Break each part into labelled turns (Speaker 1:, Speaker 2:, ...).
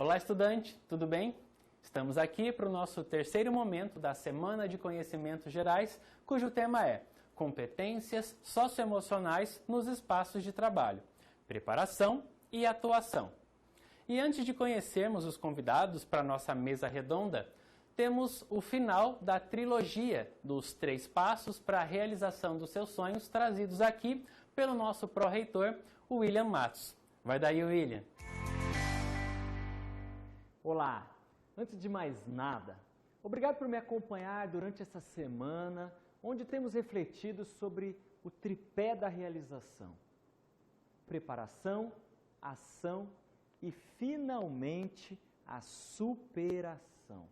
Speaker 1: Olá, estudante, tudo bem? Estamos aqui para o nosso terceiro momento da Semana de Conhecimentos Gerais, cujo tema é Competências Socioemocionais nos Espaços de Trabalho, Preparação e Atuação. E antes de conhecermos os convidados para a nossa mesa redonda, temos o final da trilogia dos 3 passos para a realização dos seus sonhos, trazidos aqui pelo nosso pró-reitor, William Matos. Vai daí, William.
Speaker 2: Olá, antes de mais nada, obrigado por me acompanhar durante essa semana, onde temos refletido sobre o tripé da realização. Preparação, ação e, finalmente, a superação.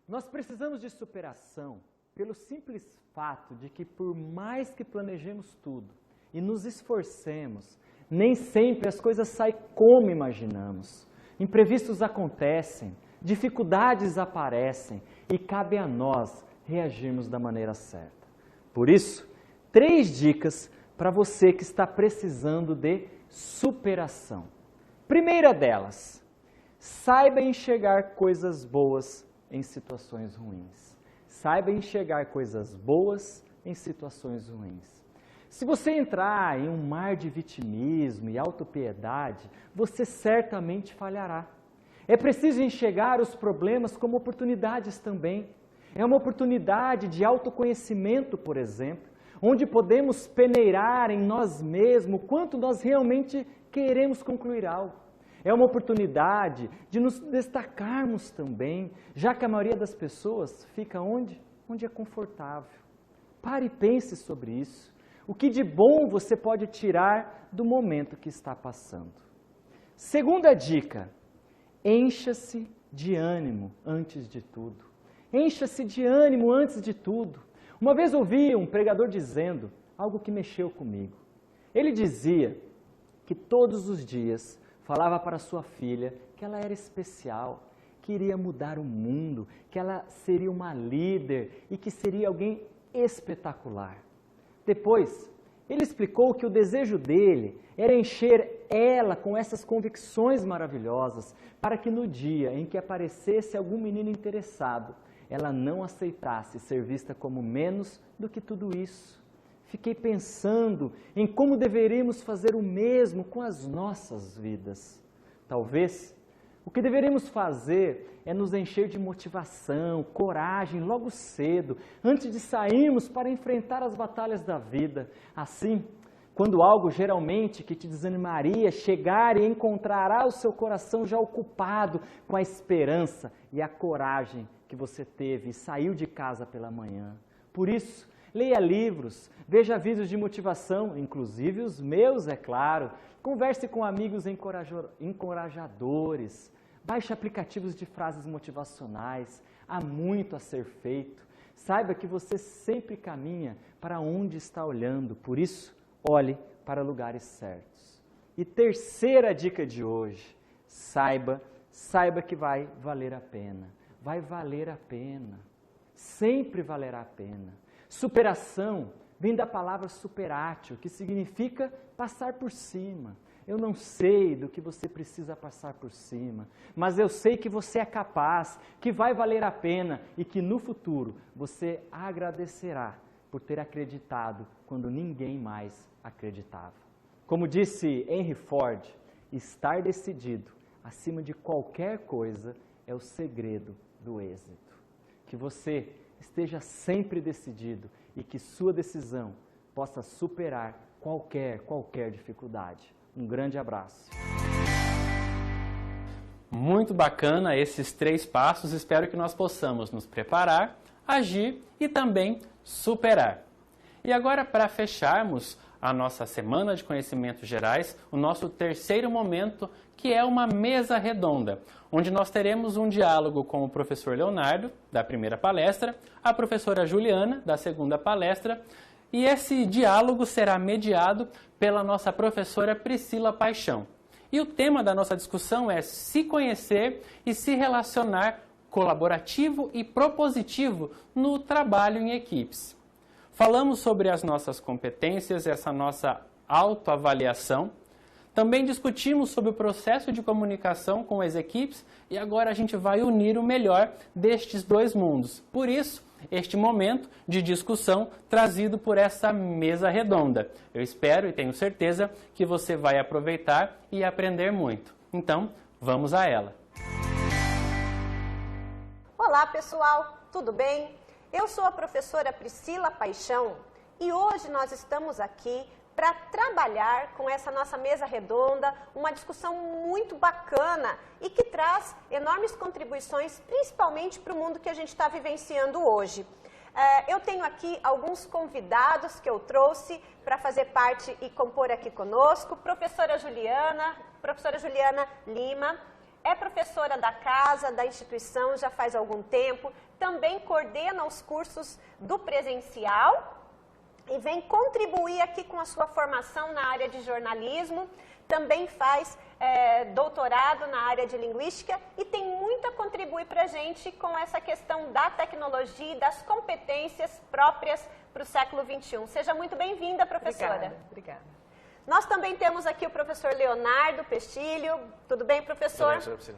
Speaker 2: Nós precisamos de superação pelo simples fato de que, por mais que planejemos tudo e nos esforcemos, nem sempre as coisas saem como imaginamos. Imprevistos acontecem, dificuldades aparecem e cabe a nós reagirmos da maneira certa. Por isso, 3 dicas para você que está precisando de superação. Primeira delas, saiba enxergar coisas boas em situações ruins. Saiba enxergar coisas boas em situações ruins. Se você entrar em um mar de vitimismo e autopiedade, você certamente falhará. É preciso enxergar os problemas como oportunidades também. É uma oportunidade de autoconhecimento, por exemplo, onde podemos peneirar em nós mesmos o quanto nós realmente queremos concluir algo. É uma oportunidade de nos destacarmos também, já que a maioria das pessoas fica onde? Onde é confortável. Pare e pense sobre isso. O que de bom você pode tirar do momento que está passando. Segunda dica, encha-se de ânimo antes de tudo. Encha-se de ânimo antes de tudo. Uma vez ouvi um pregador dizendo algo que mexeu comigo. Ele dizia que todos os dias falava para sua filha que ela era especial, que iria mudar o mundo, que ela seria uma líder e que seria alguém espetacular. Depois, ele explicou que o desejo dele era encher ela com essas convicções maravilhosas para que no dia em que aparecesse algum menino interessado, ela não aceitasse ser vista como menos do que tudo isso. Fiquei pensando em como deveríamos fazer o mesmo com as nossas vidas. Talvez o que deveríamos fazer é nos encher de motivação, coragem logo cedo, antes de sairmos para enfrentar as batalhas da vida. Assim, quando algo geralmente que te desanimaria chegar e encontrará o seu coração já ocupado com a esperança e a coragem que você teve e saiu de casa pela manhã. Por isso, leia livros, veja vídeos de motivação, inclusive os meus, é claro. Converse com amigos encorajadores. Baixe aplicativos de frases motivacionais. Há muito a ser feito. Saiba que você sempre caminha para onde está olhando. Por isso, olhe para lugares certos. E terceira dica de hoje, saiba que vai valer a pena. Vai valer a pena. Sempre valerá a pena. Superação vem da palavra superatio, que significa passar por cima. Eu não sei do que você precisa passar por cima, mas eu sei que você é capaz, que vai valer a pena e que no futuro você agradecerá por ter acreditado quando ninguém mais acreditava. Como disse Henry Ford, estar decidido acima de qualquer coisa é o segredo do êxito. Que você esteja sempre decidido e que sua decisão possa superar qualquer dificuldade. Um grande abraço.
Speaker 1: Muito bacana esses 3 passos. Espero que nós possamos nos preparar, agir e também superar. E agora, para fecharmos a nossa Semana de Conhecimentos Gerais, o nosso terceiro momento, que é uma mesa redonda, onde nós teremos um diálogo com o professor Leonardo, da primeira palestra, a professora Juliana, da segunda palestra, e esse diálogo será mediado pela nossa professora Priscila Paixão. E o tema da nossa discussão é se conhecer e se relacionar colaborativo e propositivo no trabalho em equipes. Falamos sobre as nossas competências, essa nossa autoavaliação. Também discutimos sobre o processo de comunicação com as equipes e agora a gente vai unir o melhor destes dois mundos. Por isso, este momento de discussão trazido por essa mesa redonda. Eu espero e tenho certeza que você vai aproveitar e aprender muito. Então, vamos a ela.
Speaker 3: Olá, pessoal, tudo bem? Eu sou a professora Priscila Paixão e hoje nós estamos aqui para trabalhar com essa nossa mesa redonda, uma discussão muito bacana e que traz enormes contribuições, principalmente para o mundo que a gente está vivenciando hoje. Eu tenho aqui alguns convidados que eu trouxe para fazer parte e compor aqui conosco. Professora Juliana Lima, é professora da casa, da instituição, já faz algum tempo, também coordena os cursos do presencial e vem contribuir aqui com a sua formação na área de jornalismo, também faz doutorado na área de linguística e tem muito a contribuir para a gente com essa questão da tecnologia e das competências próprias para o século XXI. Seja muito bem-vinda, professora.
Speaker 4: Obrigada.
Speaker 3: Nós também temos aqui o professor Leonardo Pestilho. Tudo bem, professor?
Speaker 4: Tudo bem,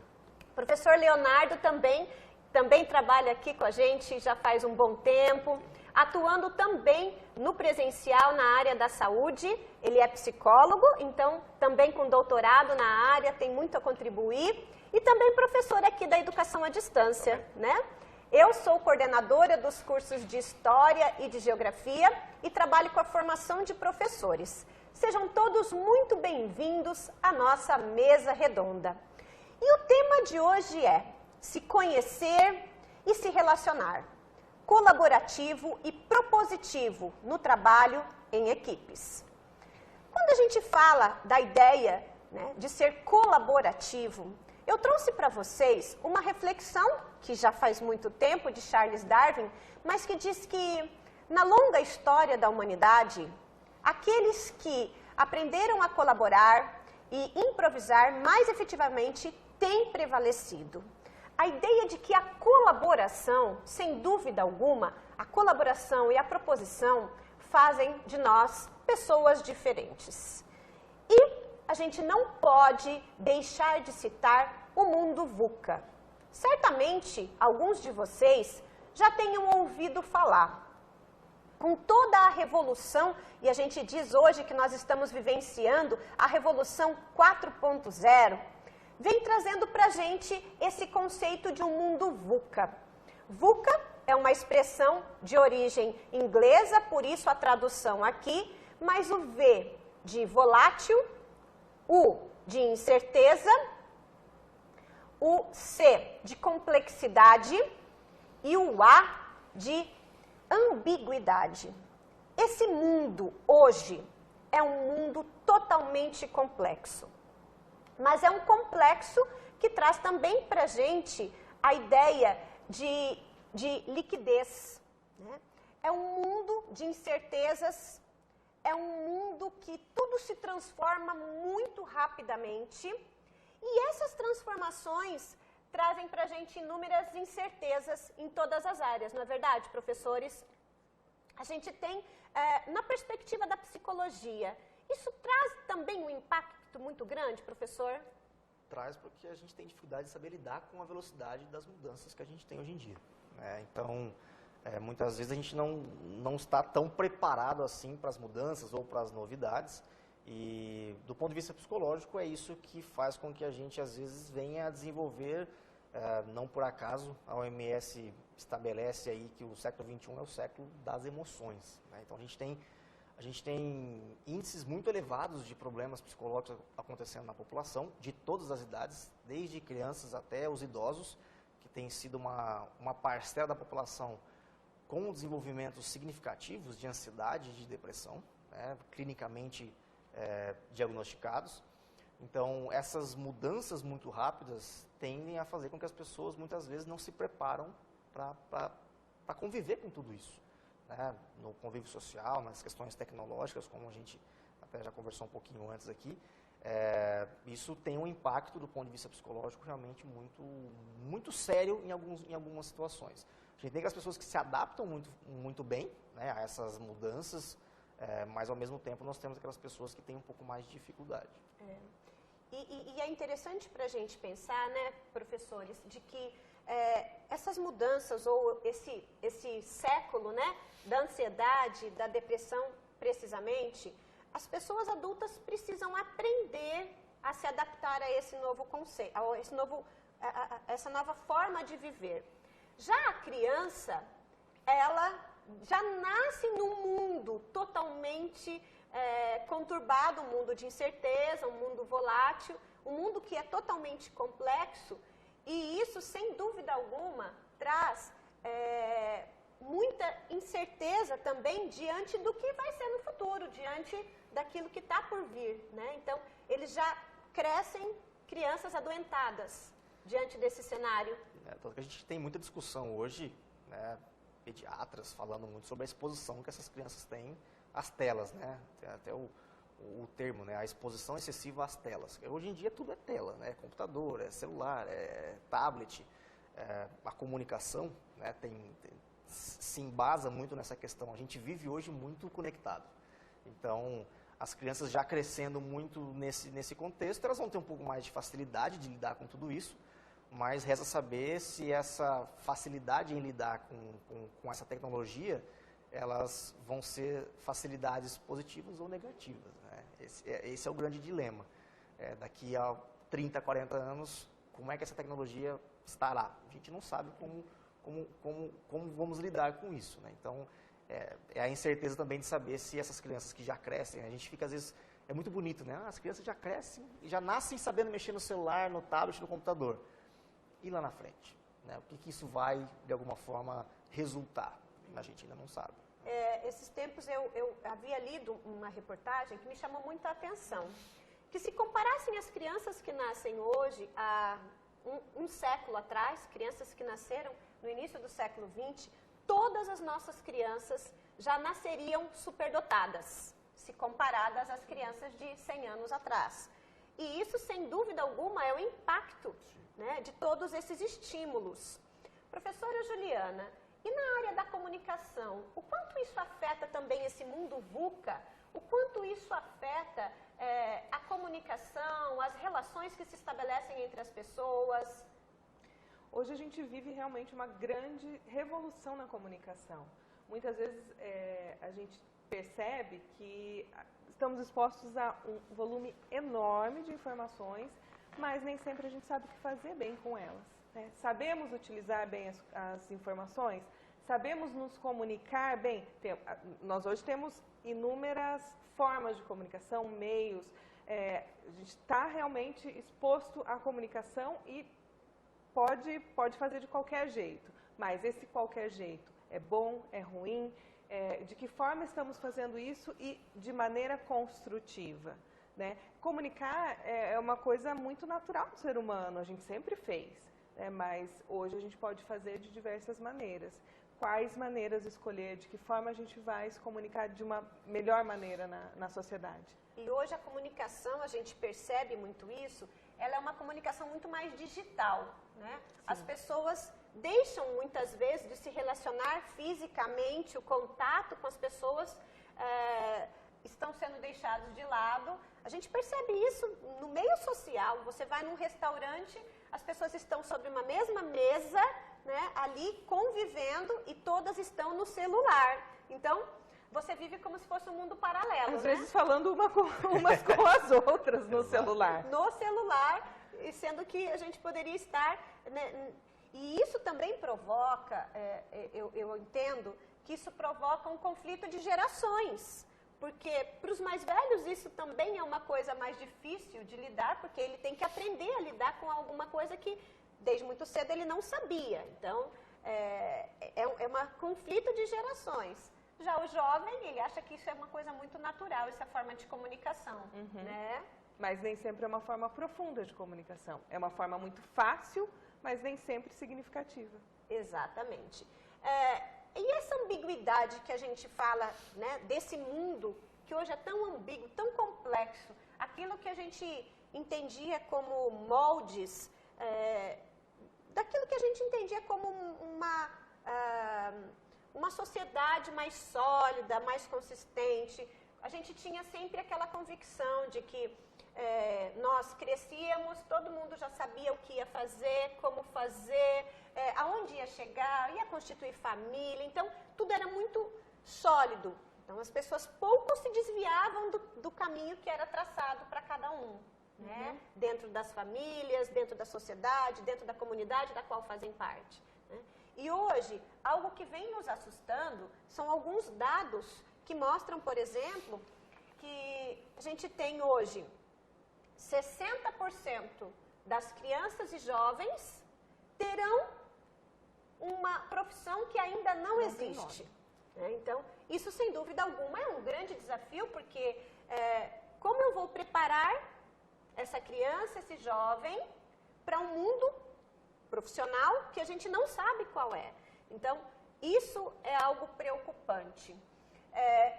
Speaker 3: Professor Leonardo também trabalha aqui com a gente já faz um bom tempo, atuando também no presencial na área da saúde. Ele é psicólogo, então também com doutorado na área, tem muito a contribuir. E também professor aqui da educação à distância, né? Eu sou coordenadora dos cursos de História e de Geografia e trabalho com a formação de professores. Sejam todos muito bem-vindos à nossa mesa redonda. E o tema de hoje é se conhecer e se relacionar, colaborativo e propositivo no trabalho em equipes. Quando a gente fala da ideia, né, de ser colaborativo, eu trouxe para vocês uma reflexão que já faz muito tempo de Charles Darwin, mas que diz que na longa história da humanidade, aqueles que aprenderam a colaborar e improvisar mais efetivamente têm prevalecido. A ideia de que a colaboração, sem dúvida alguma, a colaboração e a proposição fazem de nós pessoas diferentes. E a gente não pode deixar de citar o mundo VUCA. Certamente, alguns de vocês já tenham ouvido falar. Com toda a revolução, e a gente diz hoje que nós estamos vivenciando a revolução 4.0, vem trazendo para a gente esse conceito de um mundo VUCA. VUCA é uma expressão de origem inglesa, por isso a tradução aqui, mas o V de volátil, U de incerteza, o C de complexidade e o A de ambiguidade. Esse mundo hoje é um mundo totalmente complexo. Mas é um complexo que traz também para a gente a ideia de liquidez, né? É um mundo de incertezas, é um mundo que tudo se transforma muito rapidamente e essas transformações trazem para a gente inúmeras incertezas em todas as áreas, não é verdade, professores? A gente tem, na perspectiva da psicologia, isso traz também um impacto muito grande, professor?
Speaker 4: Traz porque a gente tem dificuldade de saber lidar com a velocidade das mudanças que a gente tem hoje em dia, né? Então, muitas vezes a gente não está tão preparado assim para as mudanças ou para as novidades. E, do ponto de vista psicológico, é isso que faz com que a gente, às vezes, venha a desenvolver, não por acaso, a OMS estabelece aí que o século XXI é o século das emoções, né? Então, a gente tem índices muito elevados de problemas psicológicos acontecendo na população, de todas as idades, desde crianças até os idosos, que tem sido uma parcela da população com desenvolvimentos significativos de ansiedade e de depressão, né, clinicamente diagnosticados. Então, essas mudanças muito rápidas tendem a fazer com que as pessoas, muitas vezes, não se preparam para conviver com tudo isso, né? No convívio social, nas questões tecnológicas, como a gente até já conversou um pouquinho antes aqui, isso tem um impacto do ponto de vista psicológico realmente muito sério em algumas situações. A gente tem que as pessoas que se adaptam muito bem, né, a essas mudanças mas ao mesmo tempo nós temos aquelas pessoas que têm um pouco mais de dificuldade.
Speaker 3: E é interessante para a gente pensar, né, professores, de que essas mudanças ou esse século, né, da ansiedade, da depressão, precisamente, as pessoas adultas precisam aprender a se adaptar a esse novo conceito, essa nova forma de viver. Já a criança, ela já nasce num mundo totalmente conturbado, um mundo de incerteza, um mundo volátil, um mundo que é totalmente complexo, e isso, sem dúvida alguma, traz muita incerteza também diante do que vai ser no futuro, diante daquilo que está por vir, né? Então, eles já crescem crianças adoentadas diante desse cenário.
Speaker 4: Tanto que a gente tem muita discussão hoje, né, pediatras falando muito sobre a exposição que essas crianças têm às telas, né? Tem até o termo, né, a exposição excessiva às telas. Hoje em dia tudo é tela, né? Computador, é celular, é tablet, a comunicação, né, se embasa muito nessa questão. A gente vive hoje muito conectado. Então, as crianças já crescendo muito nesse contexto, elas vão ter um pouco mais de facilidade de lidar com tudo isso, mas resta saber se essa facilidade em lidar com essa tecnologia, elas vão ser facilidades positivas ou negativas, né? Esse é o grande dilema. Daqui a 30, 40 anos, como é que essa tecnologia estará? A gente não sabe como vamos lidar com isso, né? Então, é a incerteza também de saber se essas crianças que já crescem, a gente fica às vezes, é muito bonito, né? As crianças já crescem e já nascem sabendo mexer no celular, no tablet, no computador. E lá na frente, né? O que isso vai, de alguma forma, resultar? A gente ainda não sabe.
Speaker 3: Esses tempos eu havia lido uma reportagem que me chamou muita atenção, que se comparassem as crianças que nascem hoje a um século atrás, crianças que nasceram no início do século XX, todas as nossas crianças já nasceriam superdotadas, se comparadas às crianças de 100 anos atrás. E isso, sem dúvida alguma, é o impacto, né, de todos esses estímulos. Professora Juliana, e na área da comunicação, o quanto isso afeta também esse mundo VUCA? O quanto isso afeta a comunicação, as relações que se estabelecem entre as pessoas?
Speaker 5: Hoje a gente vive realmente uma grande revolução na comunicação. Muitas vezes a gente percebe que estamos expostos a um volume enorme de informações, mas nem sempre a gente sabe o que fazer bem com elas, né? Sabemos utilizar bem as informações? Sabemos nos comunicar bem? Nós hoje temos inúmeras formas de comunicação, meios. A gente está realmente exposto à comunicação e pode fazer de qualquer jeito. Mas esse qualquer jeito é bom, é ruim? De que forma estamos fazendo isso e de maneira construtiva, né? Comunicar é uma coisa muito natural do ser humano, a gente sempre fez, né? Mas hoje a gente pode fazer de diversas maneiras. Quais maneiras escolher, de que forma a gente vai se comunicar de uma melhor maneira na sociedade?
Speaker 3: E hoje a comunicação, a gente percebe muito isso, ela é uma comunicação muito mais digital, né?
Speaker 5: Sim.
Speaker 3: As pessoas deixam muitas vezes de se relacionar fisicamente, o contato com as pessoas estão sendo deixados de lado. A gente percebe isso no meio social. Você vai num restaurante, as pessoas estão sobre uma mesma mesa, né, ali convivendo e todas estão no celular. Então, você vive como se fosse um mundo paralelo,
Speaker 5: Às
Speaker 3: né?
Speaker 5: vezes falando umas com as outras no celular.
Speaker 3: No celular, sendo que a gente poderia estar, né, e isso também provoca, eu entendo, que isso provoca um conflito de gerações. Porque para os mais velhos isso também é uma coisa mais difícil de lidar, porque ele tem que aprender a lidar com alguma coisa que desde muito cedo ele não sabia. Então, é um conflito de gerações. Já o jovem, ele acha que isso é uma coisa muito natural, essa forma de comunicação, né?
Speaker 5: Mas nem sempre é uma forma profunda de comunicação. É uma forma muito fácil, mas nem sempre significativa.
Speaker 3: Exatamente. E essa ambiguidade que a gente fala, né, desse mundo que hoje é tão ambíguo, tão complexo, aquilo que a gente entendia como moldes, daquilo que a gente entendia como uma sociedade mais sólida, mais consistente. A gente tinha sempre aquela convicção de que nós crescíamos, todo mundo já sabia o que ia fazer, como fazer, aonde ia chegar, ia constituir família. Então, tudo era muito sólido. Então, as pessoas pouco se desviavam do caminho que era traçado para cada um. Né? Dentro das famílias, dentro da sociedade, dentro da comunidade da qual fazem parte. Né? E hoje, algo que vem nos assustando são alguns dados que mostram, por exemplo, que a gente tem hoje 60% das crianças e jovens terão uma profissão que ainda não existe. Né? Então, isso sem dúvida alguma é um grande desafio, porque como eu vou preparar essa criança, esse jovem, para um mundo profissional que a gente não sabe qual é. Então, isso é algo preocupante.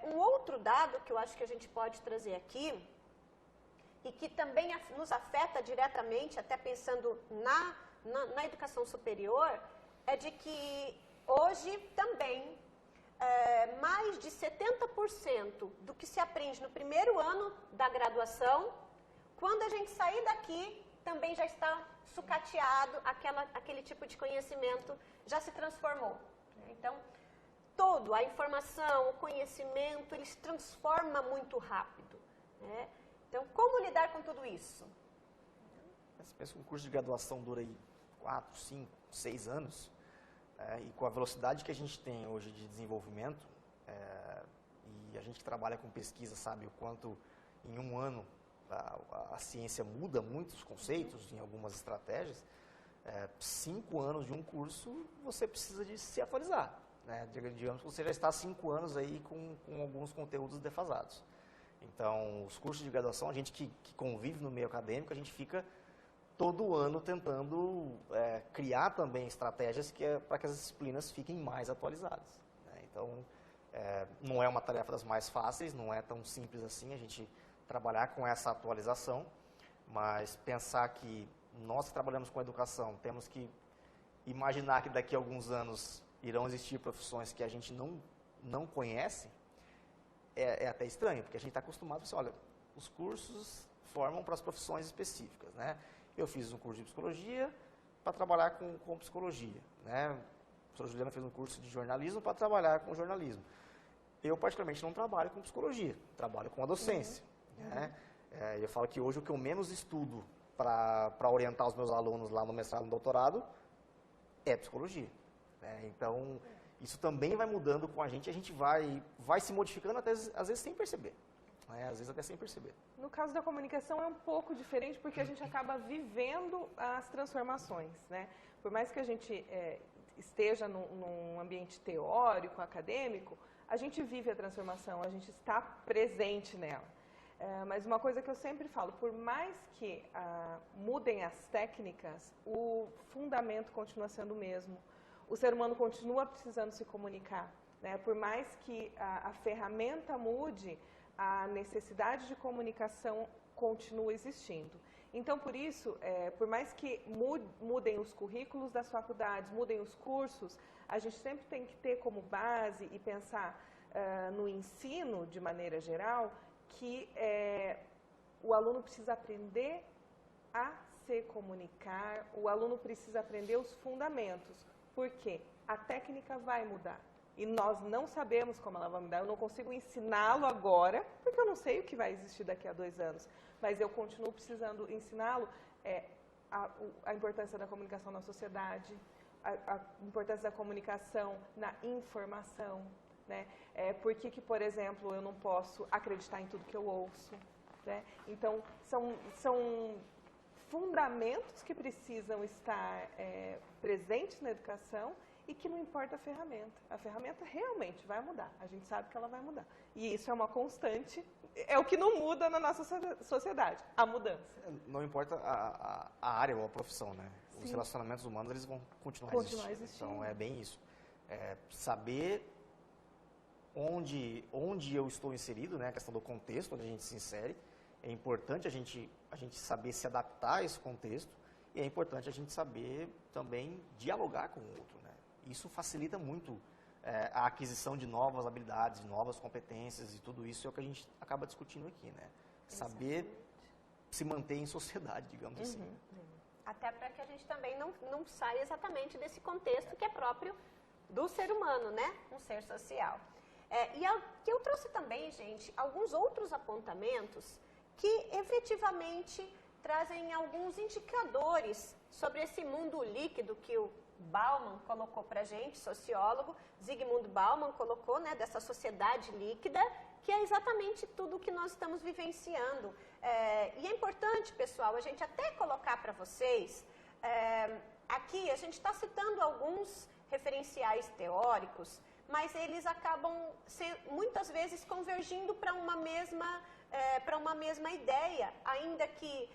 Speaker 3: Um outro dado que eu acho que a gente pode trazer aqui, e que também nos afeta diretamente, até pensando na educação superior, é de que hoje também mais de 70% do que se aprende no primeiro ano da graduação, quando a gente sair daqui, também já está sucateado, aquele tipo de conhecimento já se transformou. Então, a informação, o conhecimento, ele se transforma muito rápido. Né? Então, como lidar com tudo isso?
Speaker 4: Você pensa que um curso de graduação dura aí 4, 5, 6 anos, e com a velocidade que a gente tem hoje de desenvolvimento, e a gente que trabalha com pesquisa sabe o quanto em um ano a ciência muda muitos conceitos em algumas estratégias. 5 anos de um curso, você precisa de se atualizar. Né? Digamos que você já está há 5 anos aí com alguns conteúdos defasados. Então, os cursos de graduação, a gente que convive no meio acadêmico, a gente fica todo ano tentando criar também estratégias para que as disciplinas fiquem mais atualizadas. Né? Então, não é uma tarefa das mais fáceis, não é tão simples assim a gente trabalhar com essa atualização, mas pensar que nós que trabalhamos com educação temos que imaginar que daqui a alguns anos irão existir profissões que a gente não conhece, é até estranho, porque a gente está acostumado a dizer, olha, os cursos formam para as profissões específicas. Né? Eu fiz um curso de psicologia para trabalhar com psicologia. Né? A professora Juliana fez um curso de jornalismo para trabalhar com jornalismo. Eu, particularmente, não trabalho com psicologia, trabalho com a docência. Né? Eu falo que hoje o que eu menos estudo para orientar os meus alunos lá no mestrado e no doutorado é psicologia. Né? Então, isso também vai mudando com a gente vai se modificando até, às vezes sem perceber. Né? Às vezes até sem perceber.
Speaker 5: No caso da comunicação é um pouco diferente, porque a gente acaba vivendo as transformações. Né? Por mais que a gente esteja num ambiente teórico, acadêmico, a gente vive a transformação, a gente está presente nela. Mas uma coisa que eu sempre falo, por mais que mudem as técnicas, o fundamento continua sendo o mesmo. O ser humano continua precisando se comunicar. Né? Por mais que a ferramenta mude, a necessidade de comunicação continua existindo. Então, por isso, por mais que mudem os currículos das faculdades, mudem os cursos, a gente sempre tem que ter como base e pensar no ensino, de maneira geral, que o aluno precisa aprender a se comunicar, o aluno precisa aprender os fundamentos, porque a técnica vai mudar e nós não sabemos como ela vai mudar. Eu não consigo ensiná-lo agora, porque eu não sei o que vai existir daqui a 2 anos, mas eu continuo precisando ensiná-lo a importância da comunicação na sociedade, a importância da comunicação na informação. Né? Por que, por exemplo, eu não posso acreditar em tudo que eu ouço? Né? Então, são fundamentos que precisam estar presentes na educação e que não importa a ferramenta. A ferramenta realmente vai mudar, a gente sabe que ela vai mudar. E isso é uma constante, é o que não muda na nossa sociedade, a mudança.
Speaker 4: Não importa a área ou a profissão, né? Sim. Os relacionamentos humanos eles vão continuar existindo. Então, é bem isso. Saber onde eu estou inserido, né, a questão do contexto onde a gente se insere, é importante a gente saber se adaptar a esse contexto e é importante a gente saber também dialogar com o outro. Né? Isso facilita muito a aquisição de novas habilidades, de novas competências e tudo isso é o que a gente acaba discutindo aqui, né? Saber se manter em sociedade, digamos assim.
Speaker 3: Até para que a gente também não saia exatamente desse contexto que é próprio do ser humano, né? Um ser social. E eu trouxe também, gente, alguns outros apontamentos que efetivamente trazem alguns indicadores sobre esse mundo líquido que o Bauman colocou para a gente, sociólogo, Zygmunt Bauman colocou, né, dessa sociedade líquida, que é exatamente tudo o que nós estamos vivenciando. E é importante, pessoal, a gente até colocar para vocês, aqui a gente está citando alguns referenciais teóricos, mas eles acabam muitas vezes convergindo para uma mesma ideia, ainda que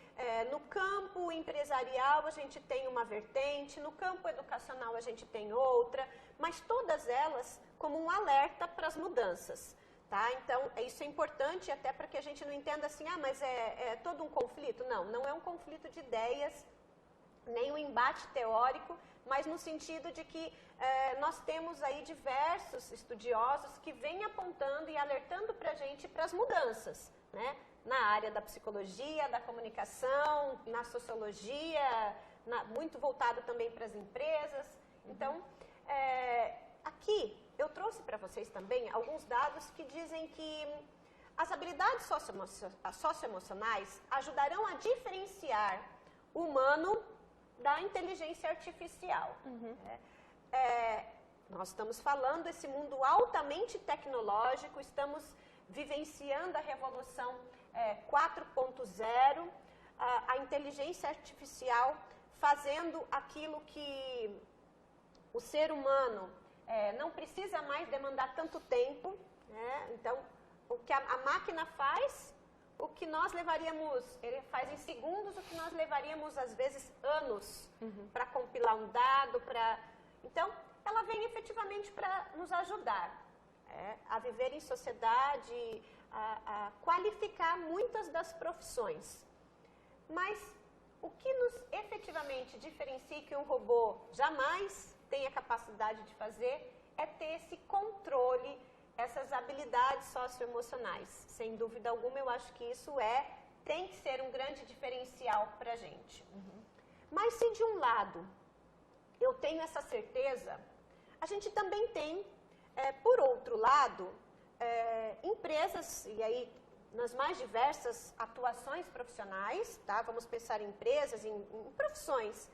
Speaker 3: no campo empresarial a gente tem uma vertente, no campo educacional a gente tem outra, mas todas elas como um alerta para as mudanças. Tá? Então, isso é importante até para que a gente não entenda assim, mas é todo um conflito. Não é um conflito de ideias, nem um embate teórico, mas no sentido de que nós temos aí diversos estudiosos que vêm apontando e alertando para a gente para as mudanças, né? Na área da psicologia, da comunicação, na sociologia, muito voltado também para as empresas. Então, aqui eu trouxe para vocês também alguns dados que dizem que as habilidades socioemocionais ajudarão a diferenciar o humano da inteligência artificial. Nós estamos falando desse mundo altamente tecnológico, estamos vivenciando a revolução 4.0, a inteligência artificial fazendo aquilo que o ser humano não precisa mais demandar tanto tempo, né? Então, o que a máquina faz, o que nós levaríamos, ele faz em segundos o que nós levaríamos às vezes anos para compilar um dado, então ela vem efetivamente para nos ajudar a viver em sociedade, a qualificar muitas das profissões. Mas o que nos efetivamente diferencia que um robô jamais tem a capacidade de fazer é ter esse controle, essas habilidades socioemocionais. Sem dúvida alguma, eu acho que isso tem que ser um grande diferencial para a gente. Mas se de um lado eu tenho essa certeza, a gente também tem, por outro lado, empresas, e aí nas mais diversas atuações profissionais, tá? Vamos pensar em empresas, em profissões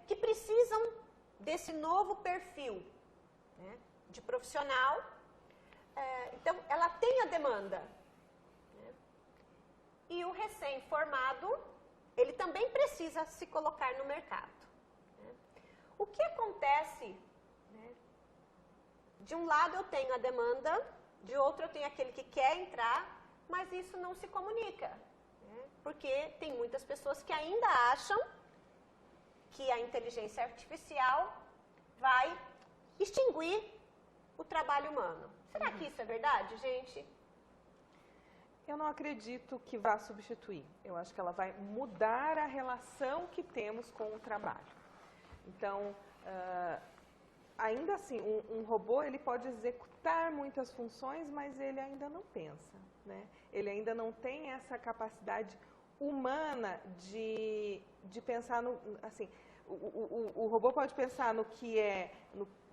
Speaker 3: que precisam desse novo perfil, né, de profissional. Então, ela tem a demanda. Né? E o recém-formado, ele também precisa se colocar no mercado. Né? O que acontece? Né? De um lado eu tenho a demanda, de outro eu tenho aquele que quer entrar, mas isso não se comunica. Né? Porque tem muitas pessoas que ainda acham que a inteligência artificial vai extinguir o trabalho humano. Será que isso é verdade, gente?
Speaker 5: Eu não acredito que vá substituir. Eu acho que ela vai mudar a relação que temos com o trabalho. Então, ainda assim, um robô ele pode executar muitas funções, mas ele ainda não pensa, né? Ele ainda não tem essa capacidade humana de pensar no... Assim, o robô pode pensar no que é...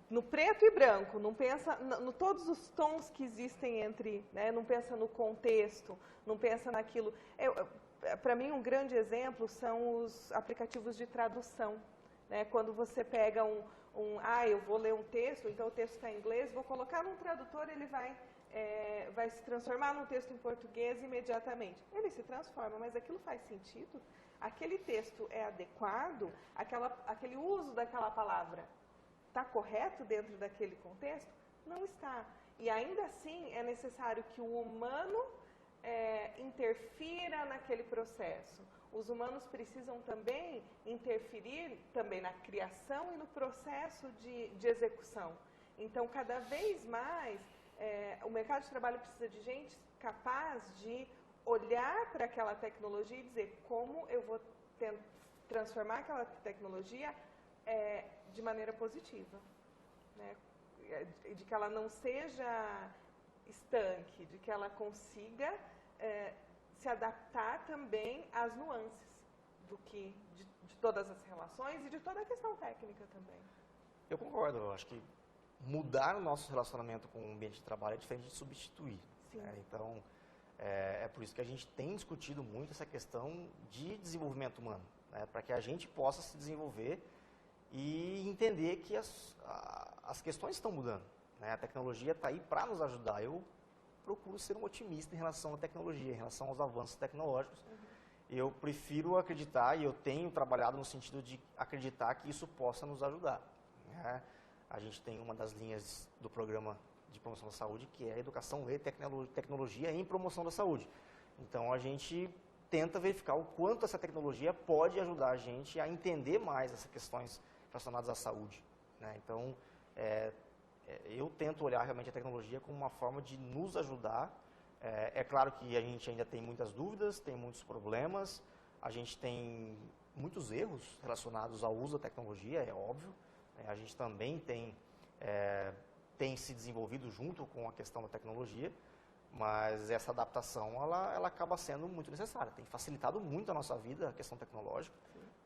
Speaker 5: No preto e branco, não pensa no todos os tons que existem entre, né, não pensa no contexto, não pensa naquilo. Para mim, um grande exemplo são os aplicativos de tradução. Né? Quando você pega eu vou ler um texto, então o texto está em inglês, vou colocar num tradutor, ele vai se transformar num texto em português imediatamente. Ele se transforma, mas aquilo faz sentido? Aquele texto é adequado? Aquele uso daquela palavra está correto dentro daquele contexto? Não está. E ainda assim é necessário que o humano interfira naquele processo. Os humanos precisam também interferir também na criação e no processo de execução. Então, cada vez mais, o mercado de trabalho precisa de gente capaz de olhar para aquela tecnologia e dizer como eu vou transformar aquela tecnologia de maneira positiva. Né? de que ela não seja estanque, de que ela consiga se adaptar também às nuances de todas as relações e de toda a questão técnica também.
Speaker 4: Eu concordo, eu acho que mudar o nosso relacionamento com o ambiente de trabalho é diferente de substituir. Né? Então, é por isso que a gente tem discutido muito essa questão de desenvolvimento humano, né? Para que a gente possa se desenvolver e entender que as questões estão mudando. Né? A tecnologia está aí para nos ajudar. Eu procuro ser um otimista em relação à tecnologia, em relação aos avanços tecnológicos. Eu prefiro acreditar, e eu tenho trabalhado no sentido de acreditar que isso possa nos ajudar. Né? A gente tem uma das linhas do programa de promoção da saúde, que é a educação e tecnologia em promoção da saúde. Então, a gente tenta verificar o quanto essa tecnologia pode ajudar a gente a entender mais essas questões relacionadas à saúde. Né? Então, eu tento olhar realmente a tecnologia como uma forma de nos ajudar. É claro que a gente ainda tem muitas dúvidas, tem muitos problemas, a gente tem muitos erros relacionados ao uso da tecnologia, é óbvio. A gente também tem se desenvolvido junto com a questão da tecnologia, mas essa adaptação ela acaba sendo muito necessária. Tem facilitado muito a nossa vida, a questão tecnológica.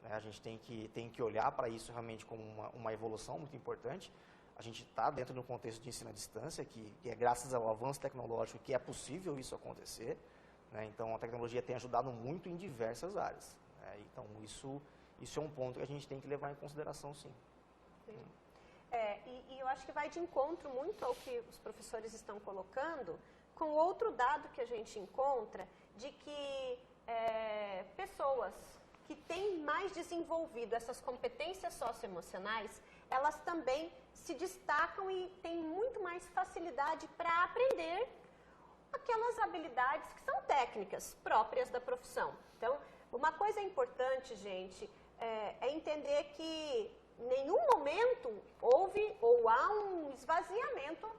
Speaker 4: Né? A gente tem que olhar para isso realmente como uma evolução muito importante. A gente está dentro de um contexto de ensino à distância, que é graças ao avanço tecnológico que é possível isso acontecer. Né? Então, a tecnologia tem ajudado muito em diversas áreas. Né? Então, isso é um ponto que a gente tem que levar em consideração, sim.
Speaker 3: Sim. E eu acho que vai de encontro muito ao que os professores estão colocando, com outro dado que a gente encontra, de que pessoas que têm mais desenvolvido essas competências socioemocionais, elas também se destacam e têm muito mais facilidade para aprender aquelas habilidades que são técnicas próprias da profissão. Então, uma coisa importante, gente, é entender que em nenhum momento houve ou há um esvaziamento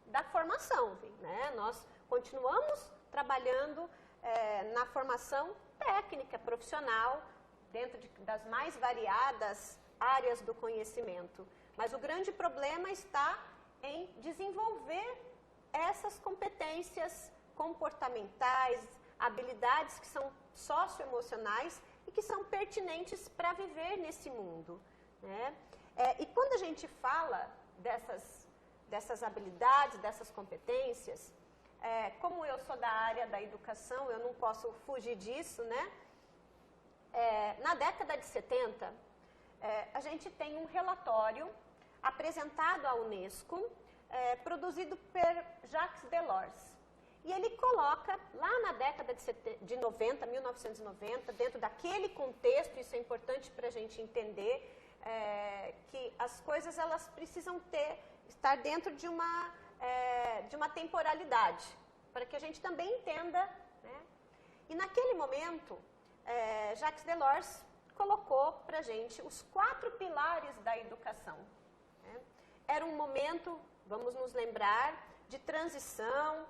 Speaker 3: da formação. Né? Nós continuamos trabalhando na formação técnica, profissional, dentro das mais variadas áreas do conhecimento. Mas o grande problema está em desenvolver essas competências comportamentais, habilidades que são socioemocionais e que são pertinentes para viver nesse mundo. Né? E quando a gente fala dessas habilidades, dessas competências, como eu sou da área da educação, eu não posso fugir disso, né? Na década de 70, a gente tem um relatório apresentado à Unesco, produzido por Jacques Delors. E ele coloca, lá na década de 90, 1990, dentro daquele contexto, isso é importante para a gente entender, que as coisas elas precisam estar dentro de uma temporalidade, para que a gente também entenda. Né? E naquele momento, Jacques Delors colocou para a gente os 4 pilares da educação. Né? Era um momento, vamos nos lembrar, de transição.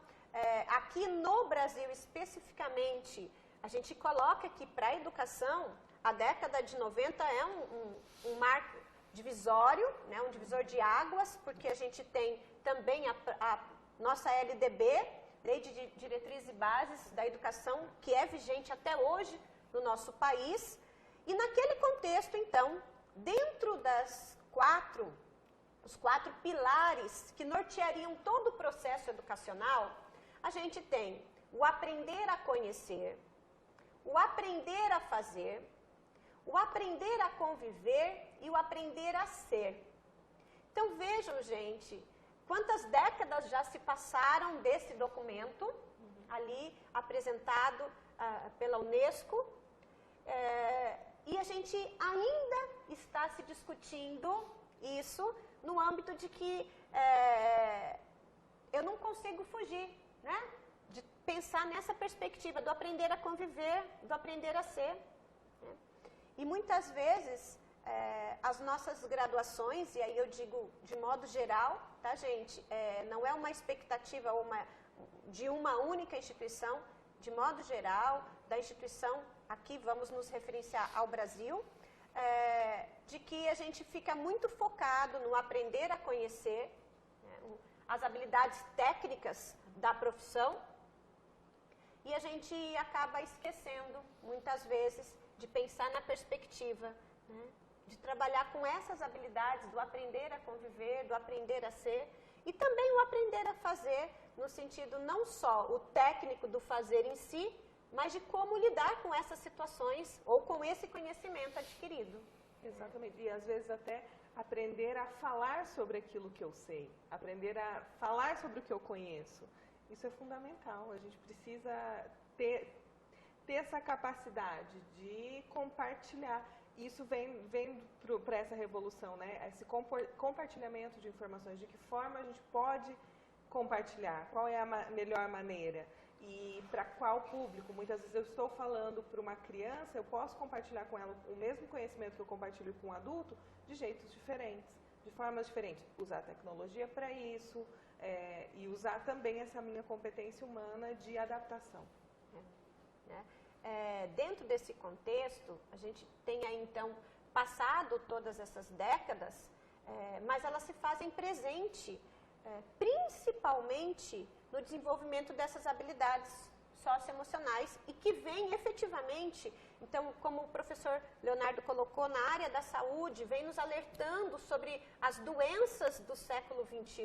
Speaker 3: Aqui no Brasil, especificamente, a gente coloca que para a educação, a década de 90 é um marco divisório, né? Um divisor de águas, porque a gente tem também a nossa LDB, Lei de Diretrizes e Bases da Educação, que é vigente até hoje no nosso país. E naquele contexto, então, dentro os 4 pilares que norteariam todo o processo educacional, a gente tem o aprender a conhecer, o aprender a fazer, o aprender a conviver e o aprender a ser. Então vejam, gente, quantas décadas já se passaram desse documento, ali apresentado pela Unesco, e a gente ainda está se discutindo isso no âmbito de que eu não consigo fugir, né? De pensar nessa perspectiva do aprender a conviver, do aprender a ser. Né? E muitas vezes as nossas graduações, e aí eu digo de modo geral, tá, gente? Não é uma expectativa de uma única instituição, de modo geral, da instituição, aqui vamos nos referenciar ao Brasil, de que a gente fica muito focado no aprender a conhecer, as habilidades técnicas da profissão, e a gente acaba esquecendo, muitas vezes, de pensar na perspectiva, né? De trabalhar com essas habilidades, do aprender a conviver, do aprender a ser, e também o aprender a fazer, no sentido não só o técnico do fazer em si, mas de como lidar com essas situações ou com esse conhecimento adquirido.
Speaker 5: Exatamente, e às vezes até aprender a falar sobre aquilo que eu sei, aprender a falar sobre o que eu conheço. Isso é fundamental, a gente precisa ter essa capacidade de compartilhar. Isso vem para essa revolução, né? Esse compartilhamento de informações, de que forma a gente pode compartilhar, qual é a melhor maneira e para qual público. Muitas vezes eu estou falando para uma criança, eu posso compartilhar com ela o mesmo conhecimento que eu compartilho com um adulto de jeitos diferentes, de formas diferentes. Usar a tecnologia para isso e usar também essa minha competência humana de adaptação.
Speaker 3: Dentro desse contexto, a gente tem aí então passado todas essas décadas, mas elas se fazem presente, principalmente no desenvolvimento dessas habilidades socioemocionais e que vem efetivamente, então, como o professor Leonardo colocou, na área da saúde, vem nos alertando sobre as doenças do século XXI,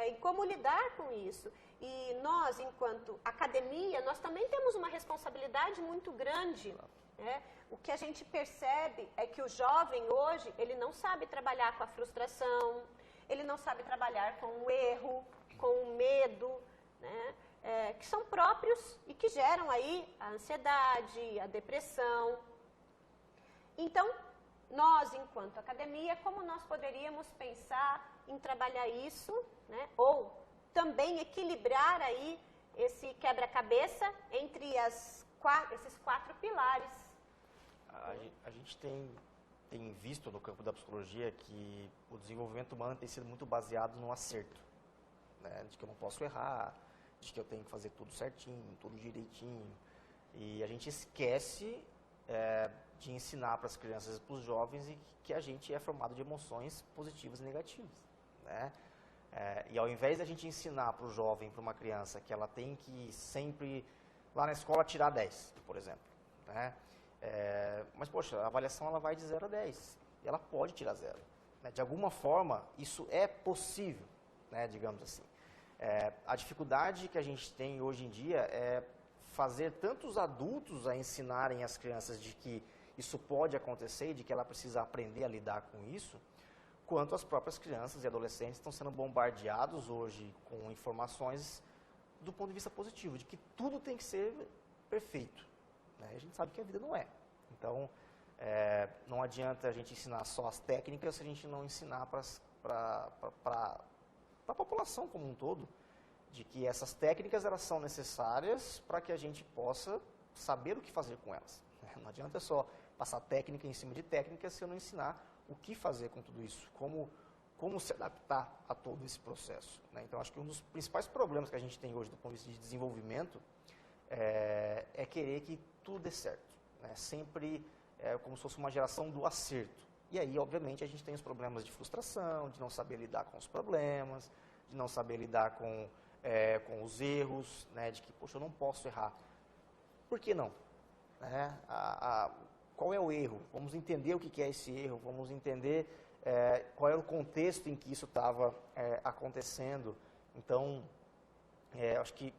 Speaker 3: e como lidar com isso. E nós, enquanto academia, nós também temos uma responsabilidade muito grande. Né? O que a gente percebe é que o jovem hoje, ele não sabe trabalhar com a frustração, ele não sabe trabalhar com o erro, com o medo, né? Que são próprios e que geram aí a ansiedade, a depressão. Então, nós, enquanto academia, como nós poderíamos pensar em trabalhar isso, né? Ou também equilibrar aí esse quebra-cabeça entre esses 4 pilares?
Speaker 4: A gente tem visto no campo da psicologia que o desenvolvimento humano tem sido muito baseado no acerto, né? De que eu não posso errar, de que eu tenho que fazer tudo certinho, tudo direitinho. E a gente esquece de ensinar para as crianças e para os jovens que a gente é formado de emoções positivas e negativas, né? E ao invés da gente ensinar para o jovem, para uma criança, que ela tem que sempre, lá na escola, tirar 10, por exemplo, né? Mas, poxa, a avaliação ela vai de 0 a 10, e ela pode tirar 0. Né? De alguma forma, isso é possível, né? Digamos assim. A dificuldade que a gente tem hoje em dia é fazer tanto os adultos a ensinarem as crianças de que isso pode acontecer e de que ela precisa aprender a lidar com isso, quanto as próprias crianças e adolescentes estão sendo bombardeados hoje com informações do ponto de vista positivo, de que tudo tem que ser perfeito. Né? A gente sabe que a vida não é. Então, não adianta a gente ensinar só as técnicas se a gente não ensinar para a população como um todo, de que essas técnicas elas são necessárias para que a gente possa saber o que fazer com elas. Não adianta só passar técnica em cima de técnica se eu não ensinar o que fazer com tudo isso, como se adaptar a todo esse processo. Né? Então, acho que um dos principais problemas que a gente tem hoje do ponto de vista de desenvolvimento é querer que tudo dê certo. Né? Sempre como se fosse uma geração do acerto. E aí, obviamente, a gente tem os problemas de frustração, de não saber lidar com os problemas, de não saber lidar com os erros, né? De que, poxa, eu não posso errar. Por que não? Né? Qual é o erro? Vamos entender o que é esse erro, vamos entender qual era o contexto em que isso estava acontecendo. Então, acho que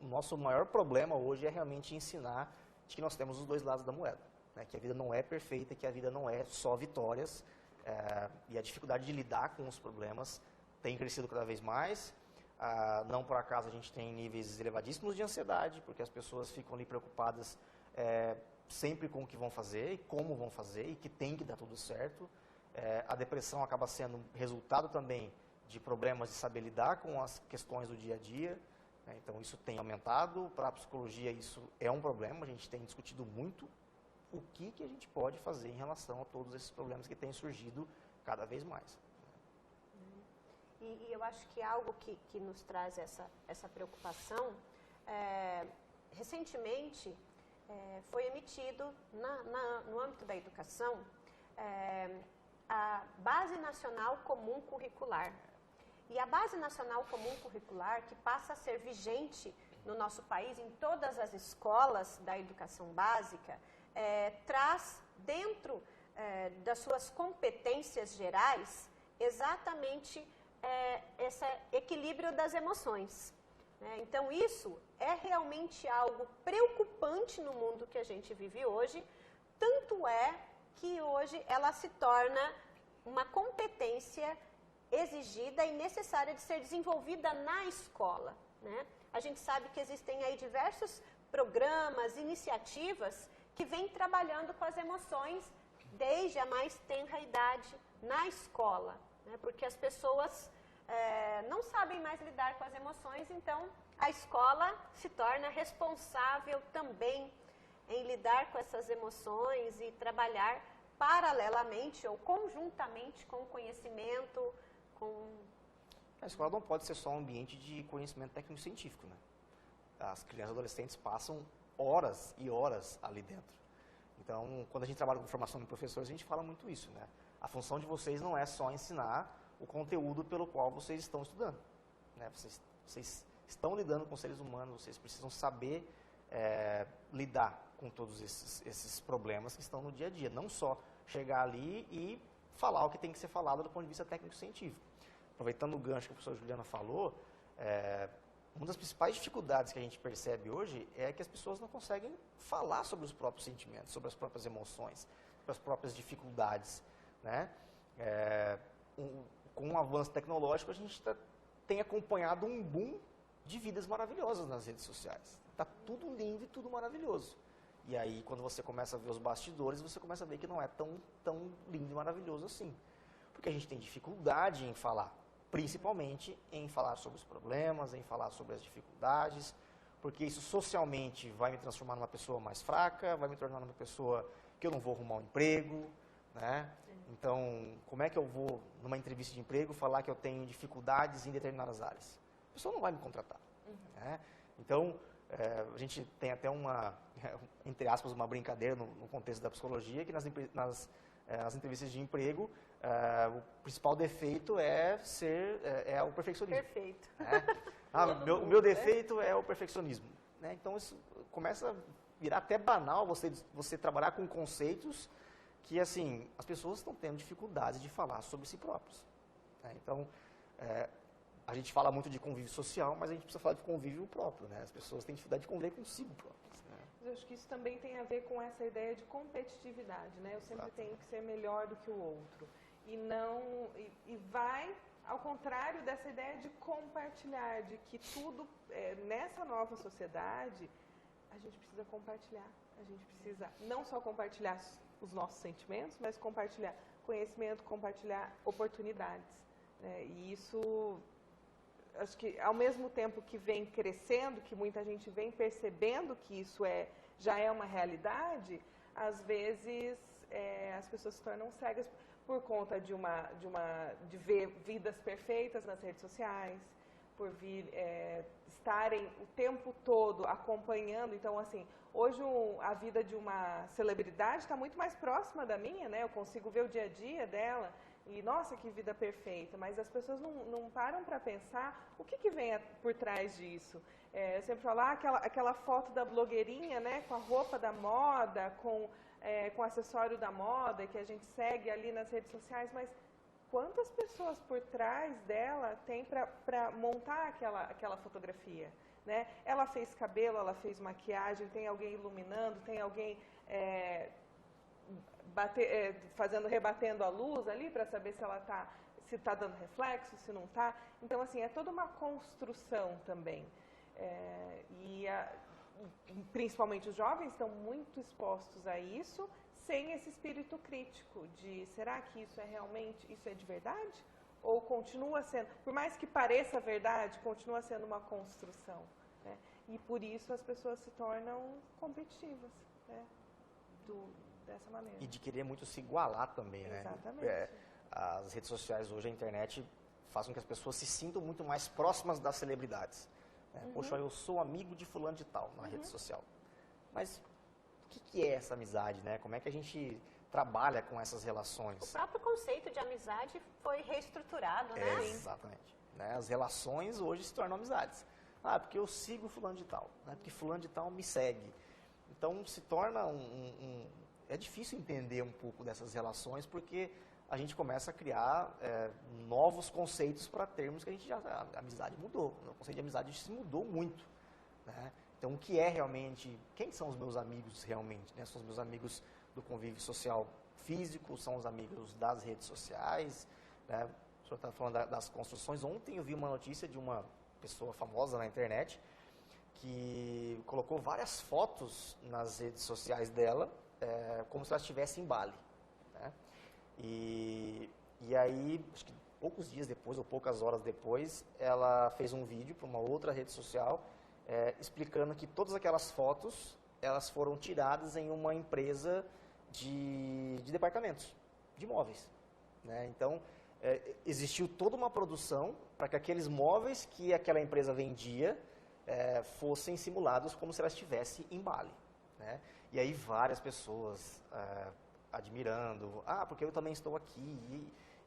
Speaker 4: o nosso maior problema hoje é realmente ensinar de que nós temos os dois lados da moeda. Né, que a vida não é perfeita, que a vida não é só vitórias, e a dificuldade de lidar com os problemas tem crescido cada vez mais. Não por acaso a gente tem níveis elevadíssimos de ansiedade, porque as pessoas ficam ali preocupadas sempre com o que vão fazer e como vão fazer e que tem que dar tudo certo. A depressão acaba sendo resultado também de problemas de saber lidar com as questões do dia a dia. Né, então isso tem aumentado, para a psicologia isso é um problema, a gente tem discutido muito o que a gente pode fazer em relação a todos esses problemas que têm surgido cada vez mais.
Speaker 3: E eu acho que algo que nos traz essa preocupação, recentemente foi emitido no âmbito da educação a Base Nacional Comum Curricular. E a Base Nacional Comum Curricular, que passa a ser vigente no nosso país, em todas as escolas da educação básica, traz dentro das suas competências gerais exatamente esse equilíbrio das emoções. Então, isso é realmente algo preocupante no mundo que a gente vive hoje, tanto é que hoje ela se torna uma competência exigida e necessária de ser desenvolvida na escola, né? A gente sabe que existem aí diversos programas, iniciativas que vêm trabalhando com as emoções desde a mais tenra idade na escola, né? Porque as pessoas não sabem mais lidar com as emoções, então a escola se torna responsável também em lidar com essas emoções e trabalhar paralelamente ou conjuntamente com o conhecimento,
Speaker 4: A escola não pode ser só um ambiente de conhecimento técnico-científico, né? As crianças e adolescentes passam horas e horas ali dentro. Então, quando a gente trabalha com formação de professores, a gente fala muito isso, né? A função de vocês não é só ensinar o conteúdo pelo qual vocês estão estudando, né? Vocês estão lidando com seres humanos, vocês precisam saber lidar com todos esses problemas que estão no dia a dia. Não só chegar ali e falar o que tem que ser falado do ponto de vista técnico-científico. Aproveitando o gancho que a professora Juliana falou, uma das principais dificuldades que a gente percebe hoje é que as pessoas não conseguem falar sobre os próprios sentimentos, sobre as próprias emoções, sobre as próprias dificuldades, né? Com o avanço tecnológico, a gente tem acompanhado um boom de vidas maravilhosas nas redes sociais. Está tudo lindo e tudo maravilhoso. E aí, quando você começa a ver os bastidores, você começa a ver que não é tão lindo e maravilhoso assim. Porque a gente tem dificuldade em falar, principalmente em falar sobre os problemas, em falar sobre as dificuldades, porque isso socialmente vai me transformar numa pessoa mais fraca, vai me tornar numa pessoa que eu não vou arrumar um emprego, né? Então, como é que eu vou, numa entrevista de emprego, falar que eu tenho dificuldades em determinadas áreas? A pessoa não vai me contratar, né? Então, a gente tem até entre aspas, uma brincadeira no contexto da psicologia, que nas entrevistas de emprego, o principal defeito é o perfeccionismo.
Speaker 3: Perfeito.
Speaker 4: O meu defeito é o perfeccionismo, né? Então, isso começa a virar até banal você trabalhar com conceitos que, assim, as pessoas estão tendo dificuldade de falar sobre si próprios, né? Então, a gente fala muito de convívio social, mas a gente precisa falar de convívio próprio, né? As pessoas têm dificuldade de conviver consigo próprias, né?
Speaker 5: Eu acho que isso também tem a ver com essa ideia de competitividade, né? Eu sempre tenho que ser melhor do que o outro. E vai ao contrário dessa ideia de compartilhar, de que tudo, nessa nova sociedade, a gente precisa compartilhar. A gente precisa não só compartilhar os nossos sentimentos, mas compartilhar conhecimento, compartilhar oportunidades, né? E isso, acho que ao mesmo tempo que vem crescendo, que muita gente vem percebendo que isso já é uma realidade, às vezes as pessoas se tornam cegas por conta de ver vidas perfeitas nas redes sociais, por estarem o tempo todo acompanhando. Então, assim, hoje a vida de uma celebridade está muito mais próxima da minha, né? Eu consigo ver o dia a dia dela e, nossa, que vida perfeita. Mas as pessoas não param para pensar o que vem por trás disso. Eu sempre falo, aquela foto da blogueirinha, né? Com a roupa da moda, com o acessório da moda que a gente segue ali nas redes sociais, mas quantas pessoas por trás dela tem para montar aquela fotografia, né? Ela fez cabelo, ela fez maquiagem, tem alguém iluminando, tem alguém rebatendo a luz ali para saber se está dando reflexo, se não está. Então, assim, é toda uma construção também. Principalmente os jovens estão muito expostos a isso, sem esse espírito crítico de será que isso é de verdade? Ou continua sendo, por mais que pareça verdade, continua sendo uma construção, né? E por isso as pessoas se tornam competitivas, né? Dessa maneira.
Speaker 4: E de querer muito se igualar também, né?
Speaker 5: Exatamente.
Speaker 4: As redes sociais hoje, a internet, fazem com que as pessoas se sintam muito mais próximas das celebridades. Poxa, eu sou amigo de fulano de tal na rede social. Mas o que é essa amizade, né? Como é que a gente trabalha com essas relações?
Speaker 3: O próprio conceito de amizade foi reestruturado, né?
Speaker 4: Exatamente. né? As relações hoje se tornam amizades. Ah, porque eu sigo fulano de tal, né? Porque fulano de tal me segue. Então se torna é difícil entender um pouco dessas relações, porque a gente começa a criar novos conceitos para termos que a amizade mudou. O conceito de amizade se mudou muito, né? Então, o que é realmente, quem são os meus amigos realmente, né? São os meus amigos do convívio social físico, são os amigos das redes sociais, né? O senhor está falando das construções. Ontem eu vi uma notícia de uma pessoa famosa na internet que colocou várias fotos nas redes sociais dela, como se ela estivesse em Bali, né? E aí, acho que poucos dias depois, ou poucas horas depois, ela fez um vídeo para uma outra rede social, explicando que todas aquelas fotos, elas foram tiradas em uma empresa de departamentos, de imóveis, né? Então, existiu toda uma produção para que aqueles móveis que aquela empresa vendia fossem simulados como se ela estivesse em Bali, né? E aí várias pessoas admirando, porque eu também estou aqui.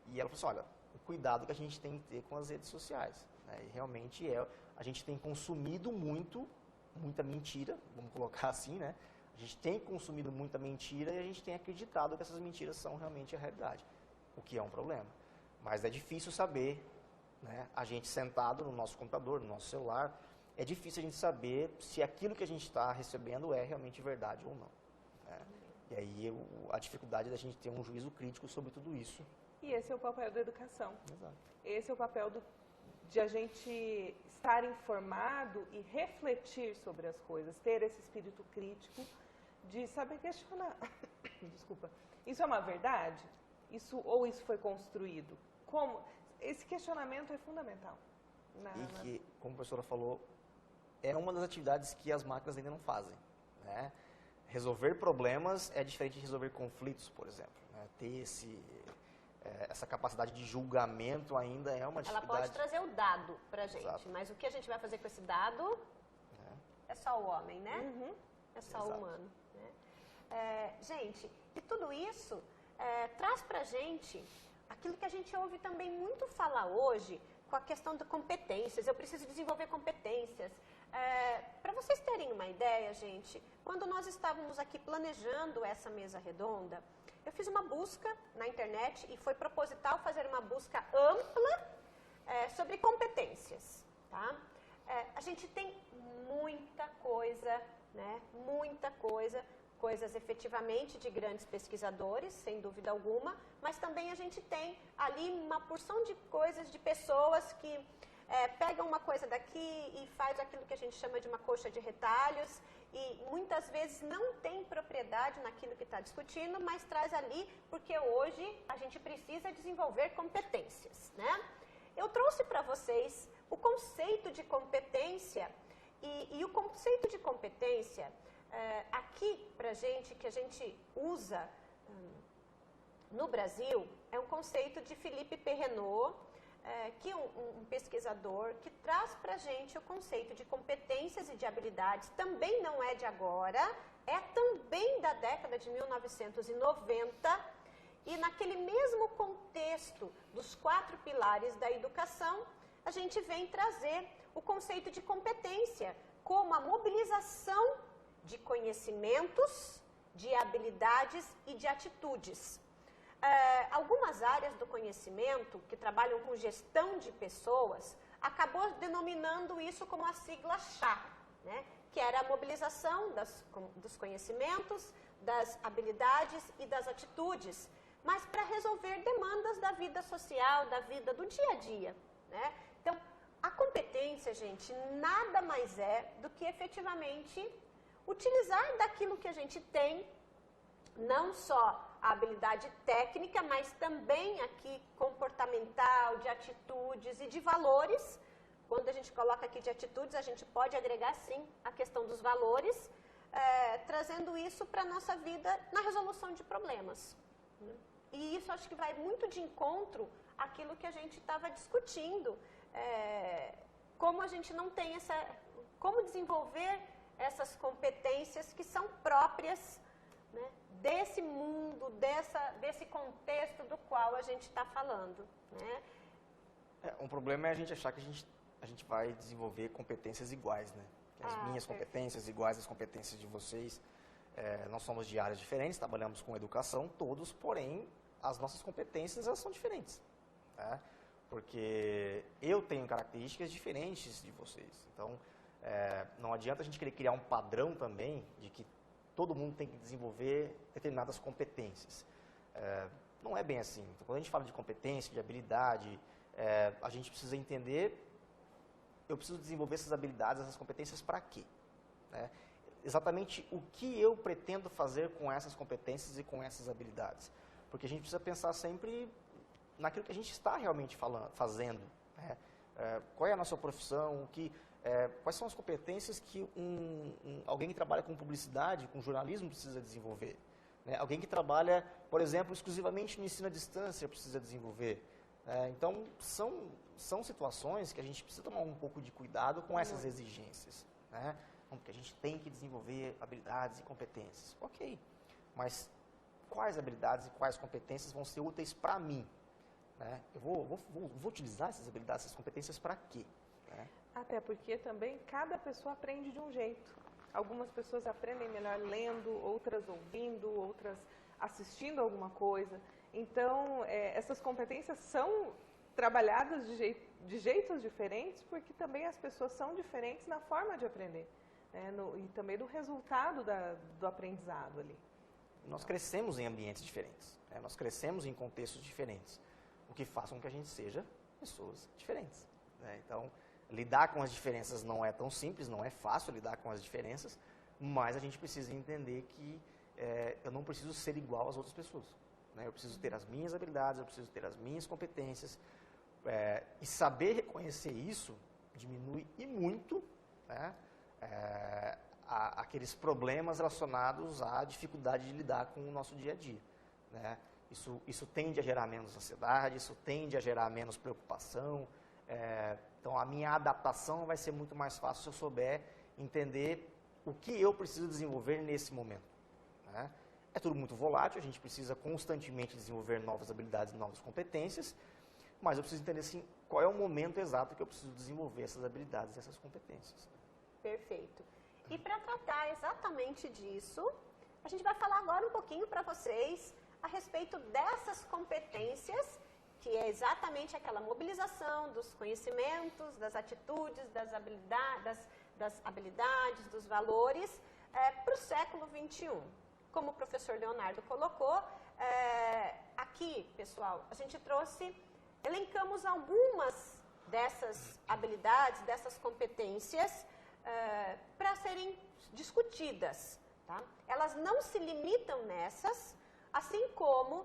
Speaker 4: E ela falou assim, olha, o cuidado que a gente tem que ter com as redes sociais, né? E realmente a gente tem consumido muita mentira, vamos colocar assim, né? A gente tem consumido muita mentira e a gente tem acreditado que essas mentiras são realmente a realidade, o que é um problema. Mas é difícil saber, né? A gente sentado no nosso computador, no nosso celular, é difícil a gente saber se aquilo que a gente está recebendo é realmente verdade ou não, né? E aí a dificuldade da gente ter um juízo crítico sobre tudo isso.
Speaker 5: E esse é o papel da educação.
Speaker 4: Exato.
Speaker 5: Esse é o papel de a gente estar informado e refletir sobre as coisas, ter esse espírito crítico de saber questionar. Desculpa. Isso é uma verdade? Ou isso foi construído? Como? Esse questionamento é fundamental.
Speaker 4: Que, como a professora falou, é uma das atividades que as máquinas ainda não fazem, né? Resolver problemas é diferente de resolver conflitos, por exemplo, né? Ter essa capacidade de julgamento ainda é uma dificuldade.
Speaker 3: Ela pode trazer o dado para a gente,
Speaker 4: Exato.
Speaker 3: mas o que a gente vai fazer com esse dado é só o homem, né?
Speaker 5: Uhum.
Speaker 3: É só
Speaker 4: Exato.
Speaker 3: o humano, né? Gente, e tudo isso traz para a gente aquilo que a gente ouve também muito falar hoje com a questão de competências. Eu preciso desenvolver competências. Para vocês terem uma ideia, gente, quando nós estávamos aqui planejando essa mesa redonda, eu fiz uma busca na internet e foi proposital fazer uma busca ampla sobre competências, tá? A gente tem muita coisa, né? Muita coisa, coisas efetivamente de grandes pesquisadores, sem dúvida alguma, mas também a gente tem ali uma porção de coisas de pessoas que pegam uma coisa daqui e faz aquilo que a gente chama de uma coxa de retalhos e muitas vezes não tem propriedade naquilo que está discutindo, mas traz ali porque hoje a gente precisa desenvolver competências, né? Eu trouxe para vocês o conceito de competência e o conceito de competência aqui para gente, que a gente usa no Brasil, é um conceito de Philippe Perrenot, que é um pesquisador que traz para a gente o conceito de competências e de habilidades, também não é de agora, é também da década de 1990, e naquele mesmo contexto dos 4 pilares da educação, a gente vem trazer o conceito de competência como a mobilização de conhecimentos, de habilidades e de atitudes. Algumas áreas do conhecimento que trabalham com gestão de pessoas acabou denominando isso como a sigla chá, né? Que era a mobilização dos conhecimentos, das habilidades e das atitudes, mas para resolver demandas da vida social, da vida do dia a dia, né? Então, a competência, gente, nada mais é do que efetivamente utilizar daquilo que a gente tem, não só a habilidade técnica, mas também aqui comportamental, de atitudes e de valores. Quando a gente coloca aqui de atitudes, a gente pode agregar sim a questão dos valores, trazendo isso para a nossa vida na resolução de problemas, né? E isso acho que vai muito de encontro àquilo que a gente estava discutindo, como a gente não tem como desenvolver essas competências que são próprias, né, desse mundo, desse contexto do qual a gente está falando, né?
Speaker 4: Um problema é a gente achar que a gente vai desenvolver competências iguais, né? Que as minhas competências iguais às competências de vocês. Nós somos de áreas diferentes, trabalhamos com educação todos, porém as nossas competências elas são diferentes, né? Porque eu tenho características diferentes de vocês. Então, não adianta a gente querer criar um padrão também de que todo mundo tem que desenvolver determinadas competências. Não é bem assim. Então, quando a gente fala de competência, de habilidade, a gente precisa entender, eu preciso desenvolver essas habilidades, essas competências para quê? Né? Exatamente o que eu pretendo fazer com essas competências e com essas habilidades. Porque a gente precisa pensar sempre naquilo que a gente está realmente fazendo. Né? Qual é a nossa profissão, quais são as competências que alguém que trabalha com publicidade, com jornalismo precisa desenvolver. Né? Alguém que trabalha, por exemplo, exclusivamente no ensino à distância precisa desenvolver. Então, são situações que a gente precisa tomar um pouco de cuidado com essas exigências. Né? Porque a gente tem que desenvolver habilidades e competências. Ok, mas quais habilidades e quais competências vão ser úteis para mim? Né? Eu vou utilizar essas habilidades, essas competências para quê? Né?
Speaker 5: Até porque também cada pessoa aprende de um jeito. Algumas pessoas aprendem melhor lendo, outras ouvindo, outras assistindo alguma coisa. Então, essas competências são trabalhadas de jeitos diferentes, porque também as pessoas são diferentes na forma de aprender. E também do resultado do aprendizado ali.
Speaker 4: Nós crescemos em ambientes diferentes, nós crescemos em contextos diferentes, o que faz com que a gente seja pessoas diferentes. Então, lidar com as diferenças não é tão simples, não é fácil lidar com as diferenças, mas a gente precisa entender que eu não preciso ser igual às outras pessoas. Eu preciso ter as minhas habilidades, eu preciso ter as minhas competências, e saber reconhecer isso diminui e muito, né, aqueles problemas relacionados à dificuldade de lidar com o nosso dia a dia. Né? Isso tende a gerar menos ansiedade, isso tende a gerar menos preocupação. Então, a minha adaptação vai ser muito mais fácil se eu souber entender o que eu preciso desenvolver nesse momento. Né? É tudo muito volátil, a gente precisa constantemente desenvolver novas habilidades e novas competências, mas eu preciso entender assim, qual é o momento exato que eu preciso desenvolver essas habilidades e essas competências.
Speaker 3: Perfeito. E para tratar exatamente disso, a gente vai falar agora um pouquinho para vocês a respeito dessas competências, que é exatamente aquela mobilização dos conhecimentos, das atitudes, das habilidades, dos valores para o século XXI. Como o professor Leonardo colocou, aqui, pessoal, a gente elencamos algumas dessas habilidades, dessas competências, para serem discutidas. Tá? Elas não se limitam nessas, assim como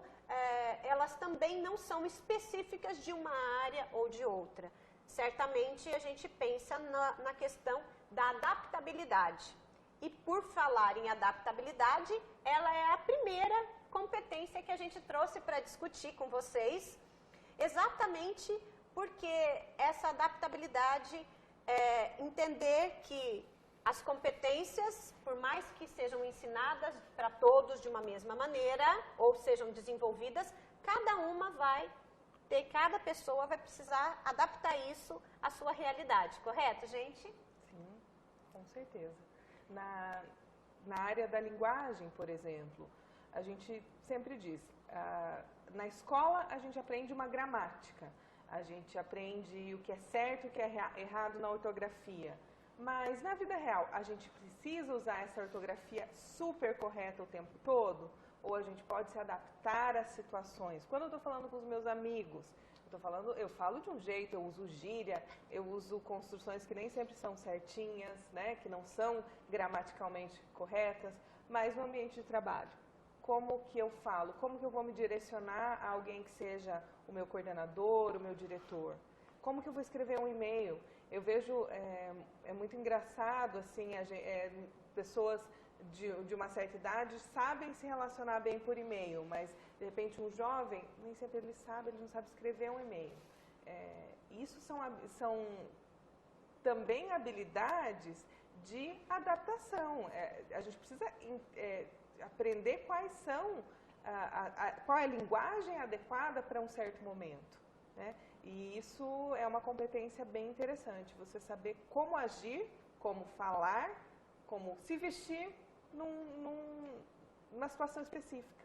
Speaker 3: elas também não são específicas de uma área ou de outra. Certamente a gente pensa na questão da adaptabilidade. E por falar em adaptabilidade, ela é a primeira competência que a gente trouxe para discutir com vocês, exatamente porque essa adaptabilidade entender que as competências, por mais que sejam ensinadas para todos de uma mesma maneira, ou sejam desenvolvidas, cada pessoa vai precisar adaptar isso à sua realidade, correto, gente?
Speaker 5: Sim, com certeza. Na área da linguagem, por exemplo, a gente sempre diz, na escola a gente aprende uma gramática, a gente aprende o que é certo e o que é errado na ortografia, mas na vida real a gente precisa usar essa ortografia super correta o tempo todo? Ou a gente pode se adaptar às situações? Quando eu estou falando com os meus amigos, eu falo de um jeito, eu uso gíria, eu uso construções que nem sempre são certinhas, né, que não são gramaticalmente corretas, mas no ambiente de trabalho, como que eu falo? Como que eu vou me direcionar a alguém que seja o meu coordenador, o meu diretor? Como que eu vou escrever um e-mail? Eu vejo, é muito engraçado, assim, pessoas de uma certa idade sabem se relacionar bem por e-mail, mas de repente um jovem, nem sempre ele não sabe escrever um e-mail. Isso são também habilidades de adaptação. A gente precisa aprender qual é a linguagem adequada para um certo momento. Né? E isso é uma competência bem interessante, você saber como agir, como falar, como se vestir numa situação específica.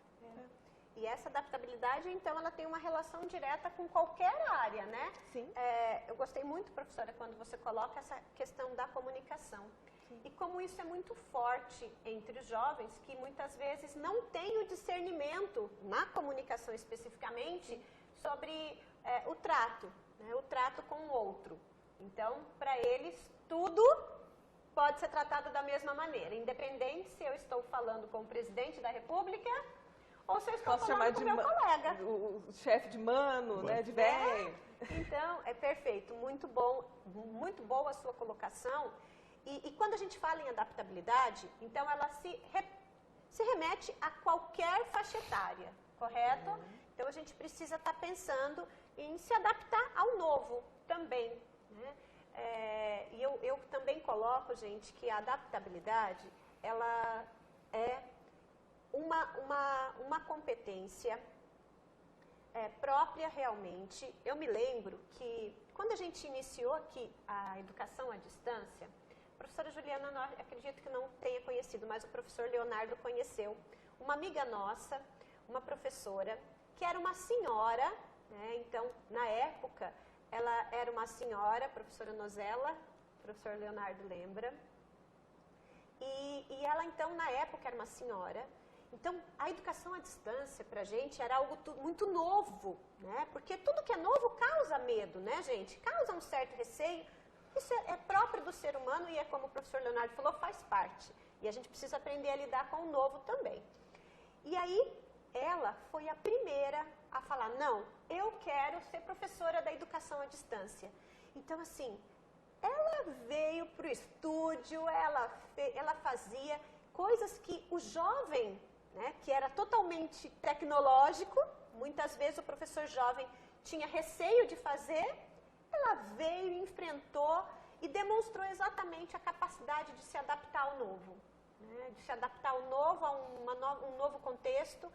Speaker 3: E essa adaptabilidade, então, ela tem uma relação direta com qualquer área, né?
Speaker 5: Sim.
Speaker 3: Eu gostei muito, professora, quando você coloca essa questão da comunicação. Sim. E como isso é muito forte entre os jovens, que muitas vezes não têm o discernimento, na comunicação especificamente, sobre o trato, né? O trato com o outro. Então, para eles, tudo pode ser tratado da mesma maneira, independente se eu estou falando com o presidente da República ou se eu estou falando com o meu colega.
Speaker 5: O chefe de mano, né, de velho.
Speaker 3: Então, é perfeito, muito bom, muito boa a sua colocação. E quando a gente fala em adaptabilidade, então ela se remete a qualquer faixa etária, correto? Então a gente precisa estar pensando em se adaptar ao novo também, né? E eu também coloco, gente, que a adaptabilidade, ela é uma competência própria realmente. Eu me lembro que quando a gente iniciou aqui a educação à distância, a professora Juliana, acredito que não tenha conhecido, mas o professor Leonardo conheceu, uma amiga nossa, uma professora, que era uma senhora, né? Então, na época, ela era uma senhora, a professora Nozella, o professor Leonardo lembra, e ela, então, na época, era uma senhora. Então, a educação à distância, para a gente, era algo muito novo, né? Porque tudo que é novo causa medo, né, gente? Causa um certo receio. Isso é próprio do ser humano e é como o professor Leonardo falou, faz parte. E a gente precisa aprender a lidar com o novo também. E aí, ela foi a primeira a falar, não, eu quero ser professora da educação à distância. Então, assim, ela veio para o estúdio, ela fazia coisas que o jovem, né, que era totalmente tecnológico, muitas vezes o professor jovem tinha receio de fazer, ela veio, enfrentou e demonstrou exatamente a capacidade de se adaptar ao novo, né, de se adaptar ao novo, a um novo contexto.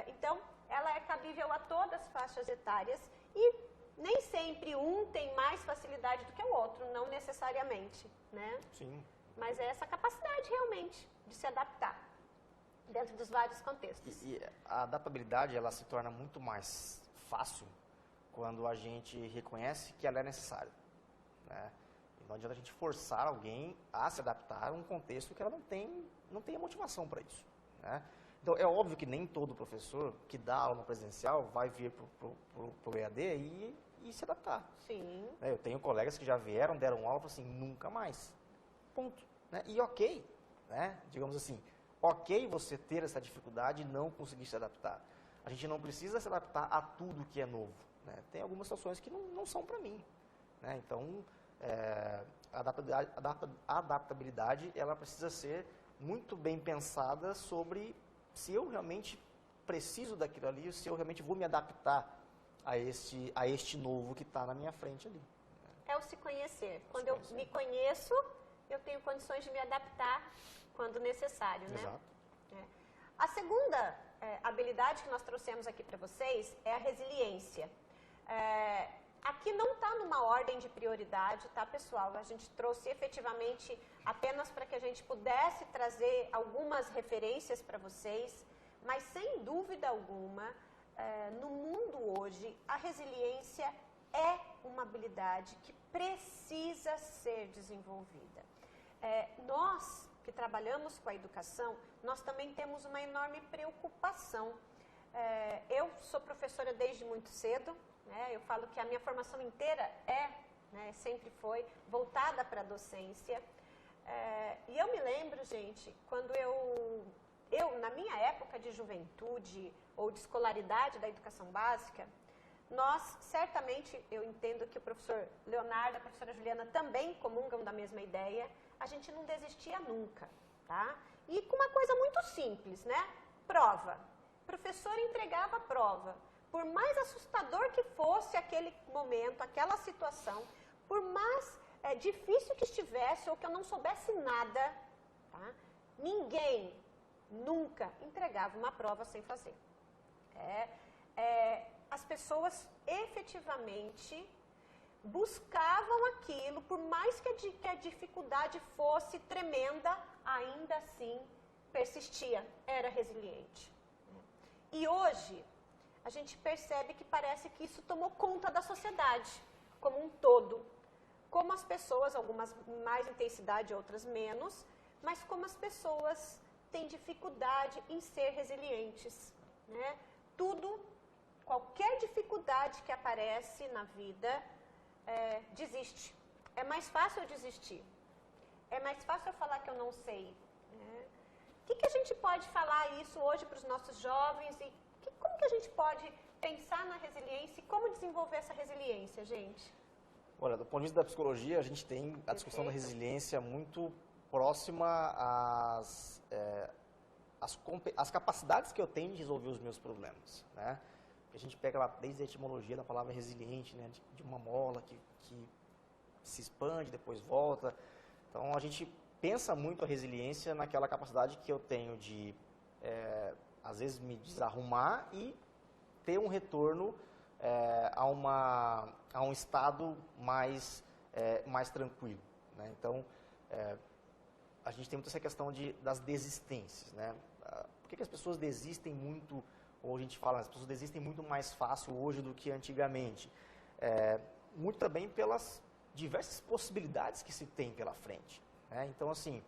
Speaker 3: Então, ela é cabível a todas as faixas etárias e nem sempre um tem mais facilidade do que o outro, não necessariamente, né?
Speaker 4: Sim.
Speaker 3: Mas é essa capacidade realmente de se adaptar dentro dos vários contextos.
Speaker 4: E a adaptabilidade, ela se torna muito mais fácil quando a gente reconhece que ela é necessária, né? E não adianta a gente forçar alguém a se adaptar a um contexto que ela não tem a motivação para isso, né? Então, é óbvio que nem todo professor que dá aula no presencial vai vir para o EAD e se adaptar.
Speaker 3: Sim.
Speaker 4: Eu tenho colegas que já vieram, deram aula e falaram assim, nunca mais. Ponto. Né? E ok, né? Digamos assim, ok você ter essa dificuldade e não conseguir se adaptar. A gente não precisa se adaptar a tudo que é novo, né? Tem algumas situações que não são para mim, né? Então, a adaptabilidade, ela precisa ser muito bem pensada sobre se eu realmente preciso daquilo ali, se eu realmente vou me adaptar a este novo que está na minha frente ali.
Speaker 3: É o se conhecer. Quando eu me conheço, eu tenho condições de me adaptar quando necessário, né?
Speaker 4: Exato.
Speaker 3: A segunda habilidade que nós trouxemos aqui para vocês é a resiliência. Aqui não está numa ordem de prioridade, tá, pessoal? A gente trouxe efetivamente apenas para que a gente pudesse trazer algumas referências para vocês, mas sem dúvida alguma, no mundo hoje, a resiliência é uma habilidade que precisa ser desenvolvida. Nós que trabalhamos com a educação, nós também temos uma enorme preocupação. Eu sou professora desde muito cedo, né? Eu falo que a minha formação inteira sempre foi voltada para a docência. E eu me lembro, gente, quando na minha época de juventude ou de escolaridade da educação básica, nós, certamente, eu entendo que o professor Leonardo, a professora Juliana também comungam da mesma ideia, a gente não desistia nunca, tá? E com uma coisa muito simples, né? Prova. O professor entregava a prova. Por mais assustador que fosse aquele momento, aquela situação, por mais difícil que estivesse ou que eu não soubesse nada, tá? Ninguém nunca entregava uma prova sem fazer. as pessoas efetivamente buscavam aquilo, por mais que a dificuldade fosse tremenda, ainda assim persistia, era resiliente. E hoje, a gente percebe que parece que isso tomou conta da sociedade como um todo. Como as pessoas, algumas mais intensidade, outras menos, mas como as pessoas têm dificuldade em ser resilientes, né? Qualquer dificuldade que aparece na vida, desiste. É mais fácil eu desistir. É mais fácil eu falar que eu não sei. Né? O que a gente pode falar isso hoje para os nossos jovens e como que a gente pode pensar na resiliência e como desenvolver essa resiliência, gente?
Speaker 4: Olha, do ponto de vista da psicologia, a gente tem a discussão da resiliência muito próxima às capacidades que eu tenho de resolver os meus problemas, né? A gente pega lá desde a etimologia da palavra resiliente, né? De uma mola que se expande, depois volta. Então, a gente pensa muito a resiliência naquela capacidade que eu tenho de, às vezes, me desarrumar e ter um retorno a um estado mais tranquilo, né? Então, a gente tem muito essa questão das desistências, né? Por que as pessoas desistem muito, ou a gente fala, as pessoas desistem muito mais fácil hoje do que antigamente? Muito também pelas diversas possibilidades que se tem pela frente, né? Então, assim,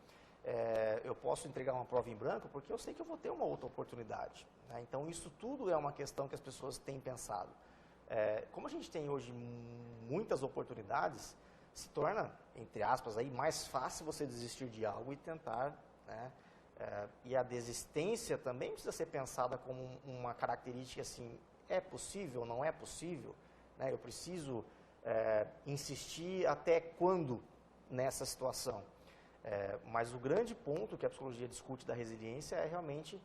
Speaker 4: eu posso entregar uma prova em branco porque eu sei que eu vou ter uma outra oportunidade, né? Então, isso tudo é uma questão que as pessoas têm pensado. Como a gente tem hoje muitas oportunidades, se torna, entre aspas, aí, mais fácil você desistir de algo e tentar, né? E a desistência também precisa ser pensada como uma característica assim, é possível, não é possível, né? Eu preciso insistir até quando nessa situação? Mas o grande ponto que a psicologia discute da resiliência é realmente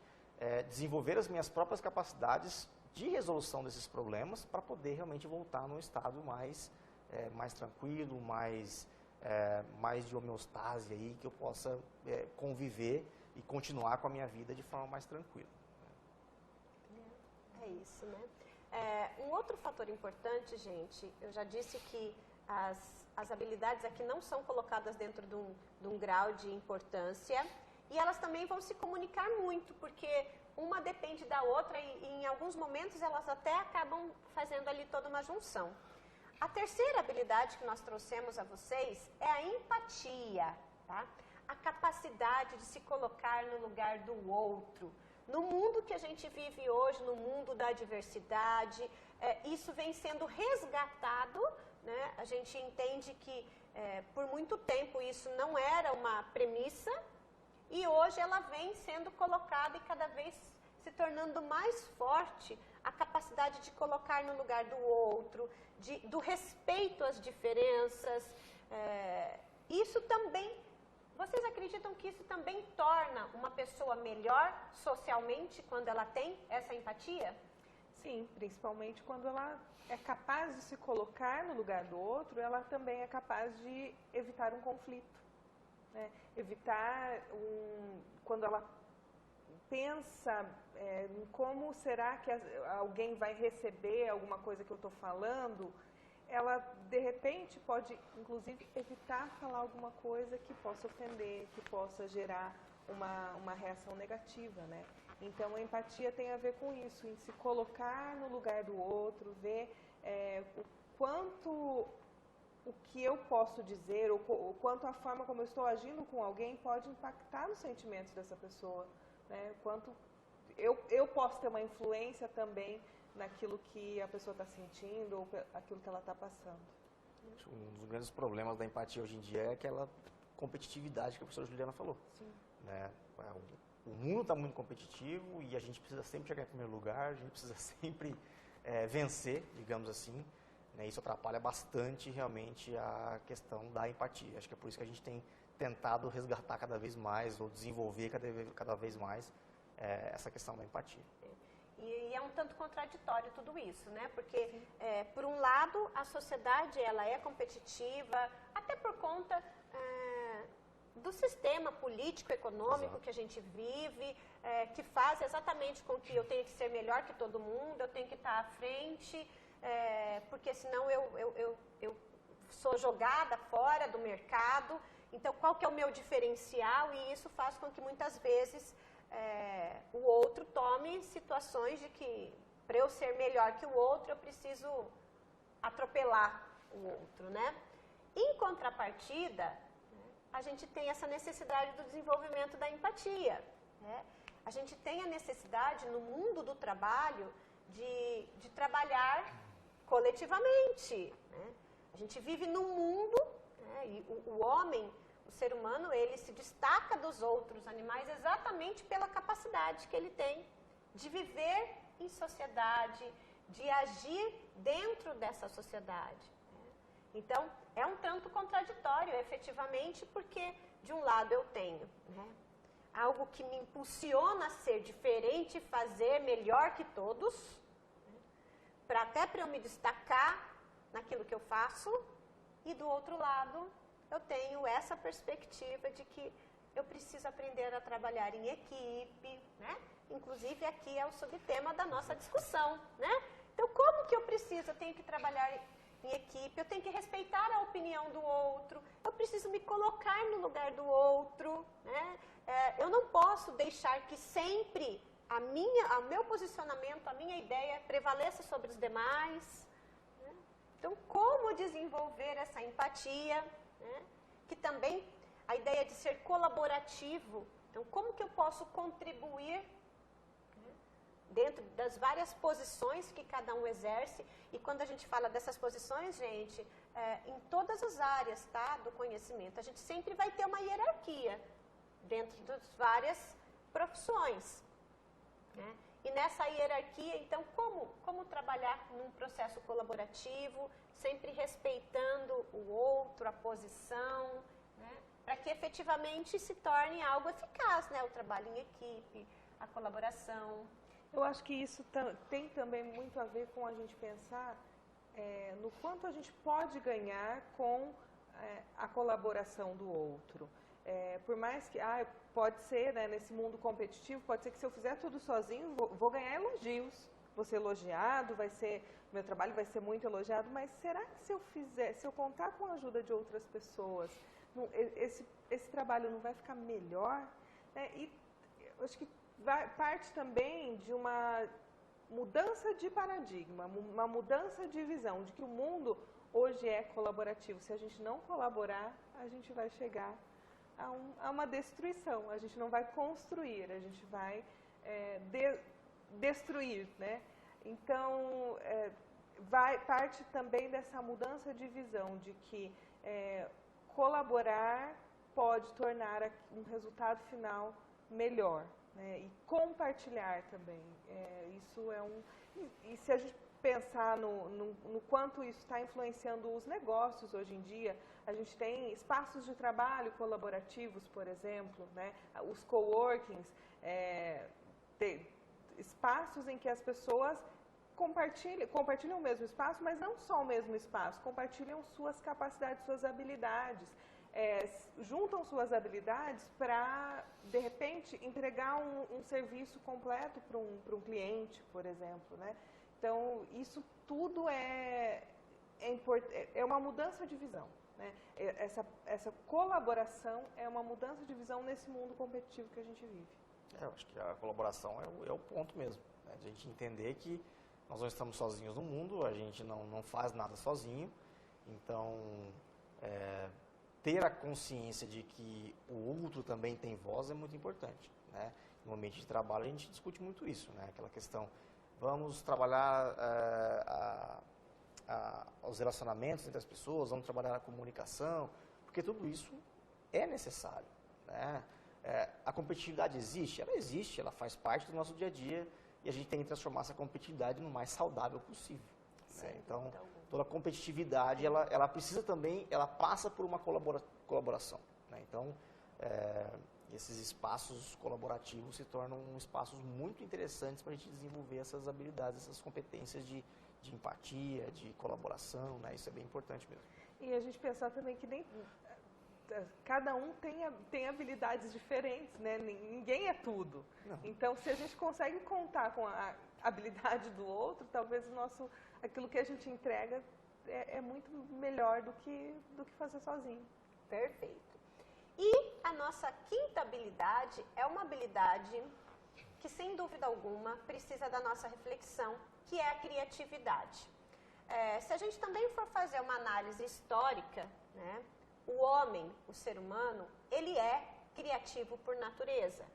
Speaker 4: desenvolver as minhas próprias capacidades de resolução desses problemas para poder realmente voltar num estado mais tranquilo, mais de homeostase, aí, que eu possa conviver e continuar com a minha vida de forma mais tranquila.
Speaker 3: É isso, né? Um outro fator importante, gente, eu já disse que as habilidades aqui não são colocadas dentro de um grau de importância e elas também vão se comunicar muito, porque uma depende da outra e em alguns momentos elas até acabam fazendo ali toda uma junção. A terceira habilidade que nós trouxemos a vocês é a empatia, tá? A capacidade de se colocar no lugar do outro. No mundo que a gente vive hoje, no mundo da diversidade, isso vem sendo resgatado, né? A gente entende que por muito tempo isso não era uma premissa e hoje ela vem sendo colocada e cada vez se tornando mais forte a capacidade de colocar no lugar do outro, do respeito às diferenças. Isso também, vocês acreditam que isso também torna uma pessoa melhor socialmente quando ela tem essa empatia?
Speaker 5: Sim, principalmente quando ela é capaz de se colocar no lugar do outro, ela também é capaz de evitar um conflito, né? Quando ela pensa em como será que alguém vai receber alguma coisa que eu estou falando, ela de repente pode inclusive evitar falar alguma coisa que possa ofender, que possa gerar uma reação negativa, né? Então a empatia tem a ver com isso, em se colocar no lugar do outro, ver o quanto o que eu posso dizer, o quanto a forma como eu estou agindo com alguém pode impactar nos sentimentos dessa pessoa, né? Quanto eu posso ter uma influência também naquilo que a pessoa está sentindo ou aquilo que ela está passando.
Speaker 4: Um dos grandes problemas da empatia hoje em dia é aquela competitividade que a professora Juliana falou.
Speaker 5: Sim.
Speaker 4: Né? O mundo está muito competitivo e a gente precisa sempre chegar em primeiro lugar, a gente precisa sempre vencer, digamos assim. Né? Isso atrapalha bastante realmente a questão da empatia. Acho que é por isso que a gente tem tentado resgatar cada vez mais ou desenvolver cada vez mais essa questão da empatia.
Speaker 3: E é um tanto contraditório tudo isso, né? Porque, por um lado, a sociedade ela é competitiva, até por conta do sistema político-econômico que a gente vive, que faz exatamente com que eu tenha que ser melhor que todo mundo, eu tenho que estar à frente, porque senão eu sou jogada fora do mercado. Então, qual que é o meu diferencial? E isso faz com que muitas vezes o outro tome situações de que, para eu ser melhor que o outro, eu preciso atropelar o outro, né? Em contrapartida, a gente tem essa necessidade do desenvolvimento da empatia, né? A gente tem a necessidade, no mundo do trabalho, de trabalhar coletivamente, né? A gente vive num mundo, né, e o homem, o ser humano, ele se destaca dos outros animais exatamente pela capacidade que ele tem de viver em sociedade, de agir dentro dessa sociedade, né? Então, é um tanto contraditório, efetivamente, porque, de um lado, eu tenho, né, algo que me impulsiona a ser diferente, fazer melhor que todos, né, até para eu me destacar naquilo que eu faço, e do outro lado eu tenho essa perspectiva de que eu preciso aprender a trabalhar em equipe, né? Inclusive aqui é o subtema da nossa discussão, né? Então, como que eu preciso? Eu tenho que trabalhar em equipe, eu tenho que respeitar a opinião do outro, eu preciso me colocar no lugar do outro, né? Eu não posso deixar que sempre o meu posicionamento, a minha ideia prevaleça sobre os demais. Então, como desenvolver essa empatia, né? Que também a ideia de ser colaborativo. Então, como que eu posso contribuir, né, dentro das várias posições que cada um exerce? E quando a gente fala dessas posições, gente, em todas as áreas, tá, do conhecimento, a gente sempre vai ter uma hierarquia dentro das várias profissões, né? E nessa hierarquia, então, como trabalhar num processo colaborativo, sempre respeitando o outro, a posição, né, para que efetivamente se torne algo eficaz, né, o trabalho em equipe, a colaboração.
Speaker 5: Eu acho que isso tem também muito a ver com a gente pensar no quanto a gente pode ganhar com a colaboração do outro. Por mais que, pode ser, né, nesse mundo competitivo, pode ser que se eu fizer tudo sozinho, vou ganhar elogios, vou ser elogiado, meu trabalho vai ser muito elogiado, mas será que se eu contar com a ajuda de outras pessoas, esse trabalho não vai ficar melhor? E eu acho que parte também de uma mudança de paradigma, uma mudança de visão, de que o mundo hoje é colaborativo. Se a gente não colaborar, a gente vai chegar a uma destruição, a gente não vai construir, a gente vai destruir, né? Então, parte também dessa mudança de visão, de que colaborar pode tornar um resultado final melhor, né? E compartilhar também, isso e se a gente pensar no quanto isso está influenciando os negócios hoje em dia, a gente tem espaços de trabalho colaborativos, por exemplo, né? Os coworkings, espaços em que as pessoas compartilham o mesmo espaço, mas não só o mesmo espaço, compartilham suas capacidades, suas habilidades, juntam suas habilidades para, de repente, entregar um serviço completo para um cliente, por exemplo, né? Então, isso tudo é uma mudança de visão, né? Essa colaboração é uma mudança de visão nesse mundo competitivo que a gente vive.
Speaker 4: Eu acho que a colaboração é o ponto mesmo, né? A gente entender que nós não estamos sozinhos no mundo, a gente não faz nada sozinho. Então, ter a consciência de que o outro também tem voz é muito importante, né? No ambiente de trabalho a gente discute muito isso, né? Aquela questão, vamos trabalhar os relacionamentos entre as pessoas, vamos trabalhar a comunicação, porque tudo isso é necessário, né? A competitividade existe? Ela existe, ela faz parte do nosso dia a dia e a gente tem que transformar essa competitividade no mais saudável possível, né? Então, toda a competitividade, ela precisa também, ela passa por uma colaboração, né? Então, esses espaços colaborativos se tornam espaços muito interessantes para a gente desenvolver essas habilidades, essas competências de empatia, de colaboração, né? Isso é bem importante mesmo.
Speaker 5: E a gente pensar também que cada um tem habilidades diferentes, né? Ninguém é tudo.
Speaker 4: Não.
Speaker 5: Então, se a gente consegue contar com a habilidade do outro, talvez aquilo que a gente entrega é muito melhor do que fazer sozinho.
Speaker 3: Perfeito. E a nossa quinta habilidade é uma habilidade que, sem dúvida alguma, precisa da nossa reflexão, que é a criatividade. Se a gente também for fazer uma análise histórica, né, o homem, o ser humano, ele é criativo por natureza.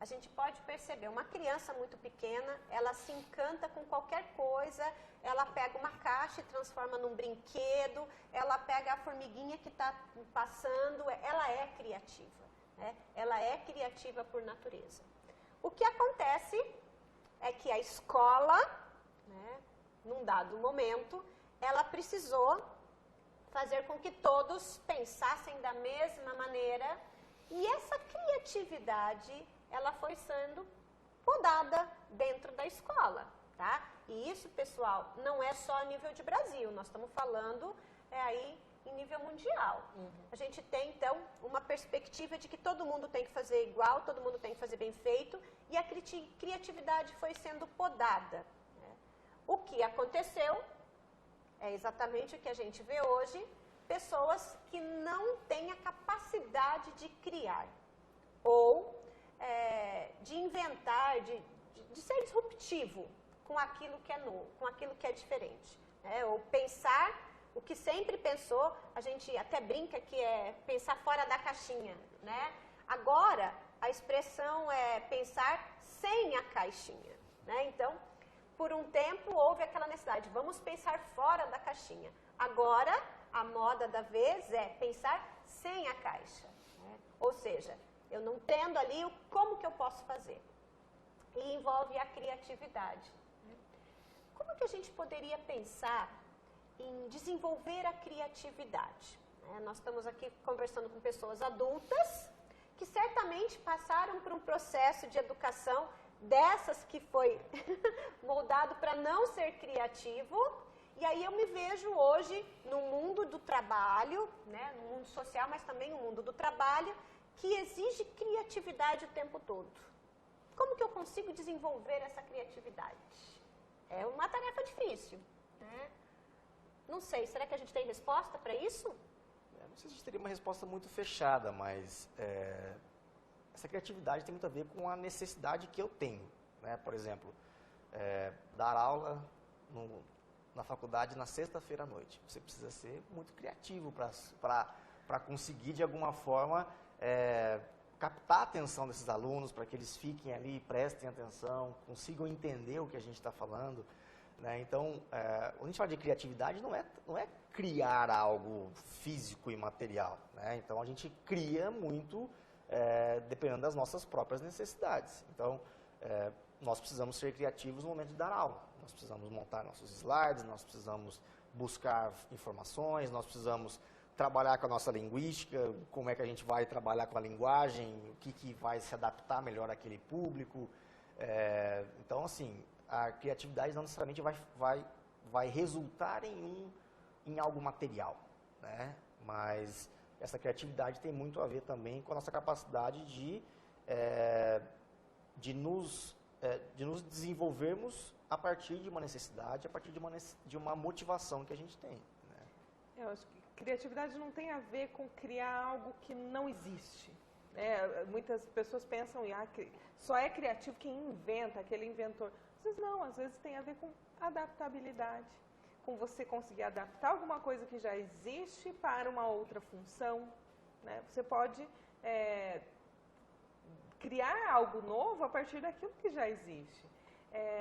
Speaker 3: A gente pode perceber, uma criança muito pequena, ela se encanta com qualquer coisa, ela pega uma caixa e transforma num brinquedo, ela pega a formiguinha que está passando, ela é criativa, né? Ela é criativa por natureza. O que acontece é que a escola, né, num dado momento, ela precisou fazer com que todos pensassem da mesma maneira e essa criatividade ela foi sendo podada dentro da escola, tá? E isso, pessoal, não é só a nível de Brasil, nós estamos falando aí em nível mundial. A gente tem, então, uma perspectiva de que todo mundo tem que fazer igual, todo mundo tem que fazer bem feito, e a criatividade foi sendo podada, né? O que aconteceu é exatamente o que a gente vê hoje, pessoas que não têm a capacidade de criar, ou de inventar, de ser disruptivo com aquilo que é novo, com aquilo que é diferente. Ou pensar o que sempre pensou, a gente até brinca que é pensar fora da caixinha, né? Agora, a expressão é pensar sem a caixinha, né? Então, por um tempo houve aquela necessidade, vamos pensar fora da caixinha. Agora, a moda da vez é pensar sem a caixa, né? Ou seja, eu não tendo ali como que eu posso fazer. E envolve a criatividade. Como que a gente poderia pensar em desenvolver a criatividade? Nós estamos aqui conversando com pessoas adultas que certamente passaram por um processo de educação dessas que foi moldado para não ser criativo. E aí eu me vejo hoje no mundo do trabalho, né, no mundo social, mas também no mundo do trabalho, que exige criatividade o tempo todo. Como que eu consigo desenvolver essa criatividade? É uma tarefa difícil, né? Não sei, será que a gente tem resposta para isso?
Speaker 4: Não sei se a gente teria uma resposta muito fechada, mas essa criatividade tem muito a ver com a necessidade que eu tenho, né? Por exemplo, dar aula na faculdade na sexta-feira à noite. Você precisa ser muito criativo para conseguir, de alguma forma, captar a atenção desses alunos, para que eles fiquem ali, prestem atenção, consigam entender o que a gente está falando, né? Então, quando a gente fala de criatividade, não é criar algo físico e material, né? Então, a gente cria muito dependendo das nossas próprias necessidades. Então, nós precisamos ser criativos no momento de dar aula. Nós precisamos montar nossos slides, nós precisamos buscar informações, nós precisamos trabalhar com a nossa linguística, como é que a gente vai trabalhar com a linguagem, o que vai se adaptar melhor àquele público. Então, assim, a criatividade não necessariamente vai resultar em algo material, né? Mas essa criatividade tem muito a ver também com a nossa capacidade de nos desenvolvermos a partir de uma necessidade, a partir de uma motivação que a gente tem, né?
Speaker 5: Eu acho que criatividade não tem a ver com criar algo que não existe. Muitas pessoas pensam que só é criativo quem inventa, aquele inventor. Às vezes não, às vezes tem a ver com adaptabilidade, com você conseguir adaptar alguma coisa que já existe para uma outra função, né? Você pode criar algo novo a partir daquilo que já existe.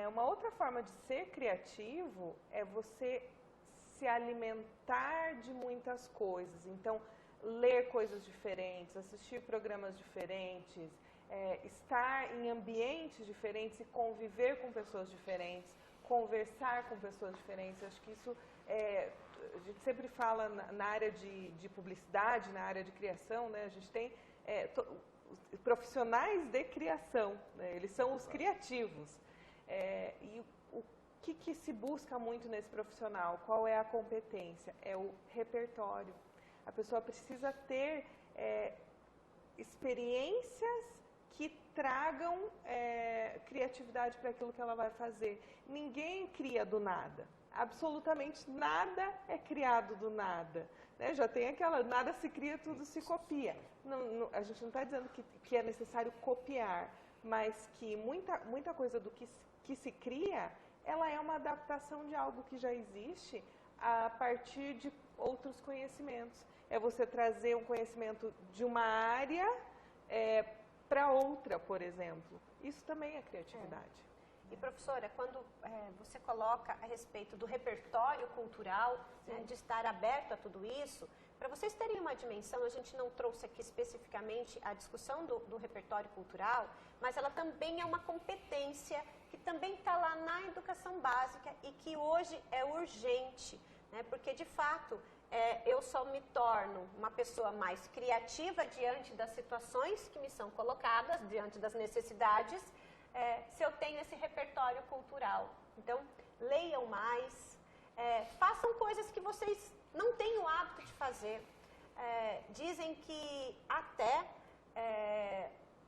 Speaker 5: Uma outra forma de ser criativo é você se alimentar de muitas coisas. Então, ler coisas diferentes, assistir programas diferentes, estar em ambientes diferentes e conviver com pessoas diferentes, conversar com pessoas diferentes. Acho que isso, a gente sempre fala na área de publicidade, na área de criação, né? A gente tem profissionais de criação, né? Eles são os criativos. E o que se busca muito nesse profissional? Qual é a competência? É o repertório. A pessoa precisa ter experiências que tragam criatividade para aquilo que ela vai fazer. Ninguém cria do nada. Absolutamente nada é criado do nada. Né? Já tem aquela, nada se cria, tudo se copia. A gente não está dizendo que é necessário copiar, mas que muita coisa do que se cria, ela é uma adaptação de algo que já existe a partir de outros conhecimentos. É você trazer um conhecimento de uma área para outra, por exemplo. Isso também é criatividade.
Speaker 3: E, professora, quando você coloca a respeito do repertório cultural, né, de estar aberto a tudo isso, para vocês terem uma dimensão, a gente não trouxe aqui especificamente a discussão do repertório cultural, mas ela também é uma competência que também está lá na educação básica e que hoje é urgente, né, porque, de fato, eu só me torno uma pessoa mais criativa diante das situações que me são colocadas, diante das necessidades, se eu tenho esse repertório cultural. Então, leiam mais, façam coisas que vocês não têm o hábito de fazer. Dizem que até,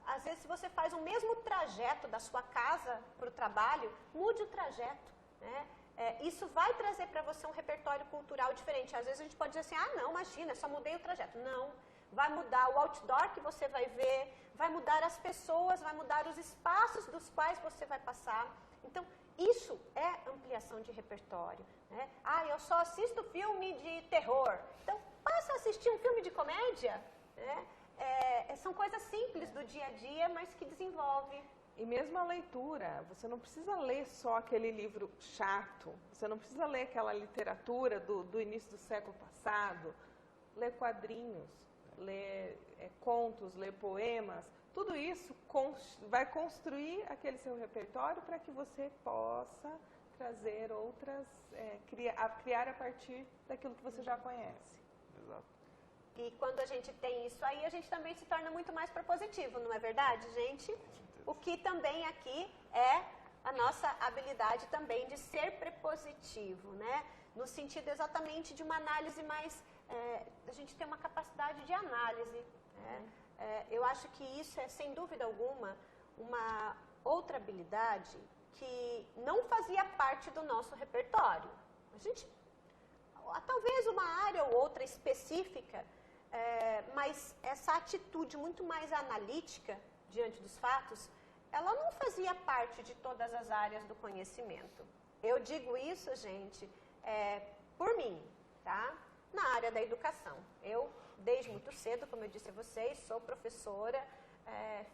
Speaker 3: às vezes, se você faz o mesmo trajeto da sua casa para o trabalho, mude o trajeto, né? Isso vai trazer para você um repertório cultural diferente. Às vezes a gente pode dizer assim, ah, não, imagina, só mudei o trajeto. Não, vai mudar o outdoor que você vai ver, vai mudar as pessoas, vai mudar os espaços dos quais você vai passar. Então, isso é ampliação de repertório, né? Ah, eu só assisto filme de terror. Então, passa a assistir um filme de comédia, né? São coisas simples do dia a dia, mas que desenvolve.
Speaker 5: E mesmo a leitura, você não precisa ler só aquele livro chato, você não precisa ler aquela literatura do início do século passado, ler quadrinhos, ler contos, ler poemas, tudo isso vai construir aquele seu repertório para que você possa trazer outras, criar a partir daquilo que você já conhece.
Speaker 4: Exato.
Speaker 3: E quando a gente tem isso aí, a gente também se torna muito mais propositivo, não é verdade, gente? O que também aqui é a nossa habilidade também de ser prepositivo, né? No sentido exatamente de uma análise mais... a gente tem uma capacidade de análise, né? Eu acho que isso é, sem dúvida alguma, uma outra habilidade que não fazia parte do nosso repertório. A gente, talvez uma área ou outra específica, mas essa atitude muito mais analítica diante dos fatos, ela não fazia parte de todas as áreas do conhecimento. Eu digo isso, gente, por mim, tá? Na área da educação. Eu, desde muito cedo, como eu disse a vocês, sou professora,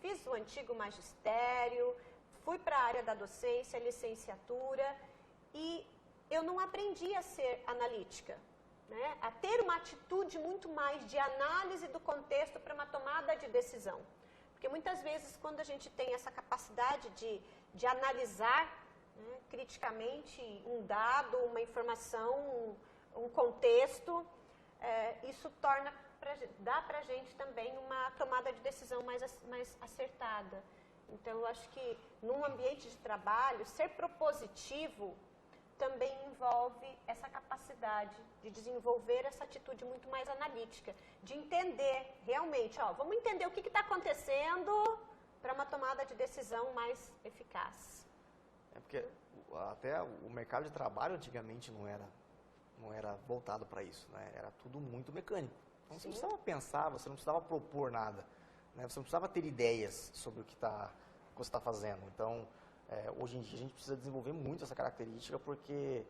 Speaker 3: fiz o antigo magistério, fui para a área da docência, licenciatura, e eu não aprendi a ser analítica, né? A ter uma atitude muito mais de análise do contexto para uma tomada de decisão. Porque muitas vezes, quando a gente tem essa capacidade de analisar, né, criticamente um dado, uma informação, um contexto, isso dá para a gente também uma tomada de decisão mais acertada. Então, eu acho que num ambiente de trabalho, ser propositivo também envolve essa capacidade de desenvolver essa atitude muito mais analítica, de entender realmente, vamos entender o que está acontecendo para uma tomada de decisão mais eficaz.
Speaker 4: Porque até o mercado de trabalho antigamente não era voltado para isso, né? Era tudo muito mecânico. Então, você não precisava pensar, você não precisava propor nada, né? Você não precisava ter ideias sobre o que você está fazendo. Então, hoje em dia a gente precisa desenvolver muito essa característica porque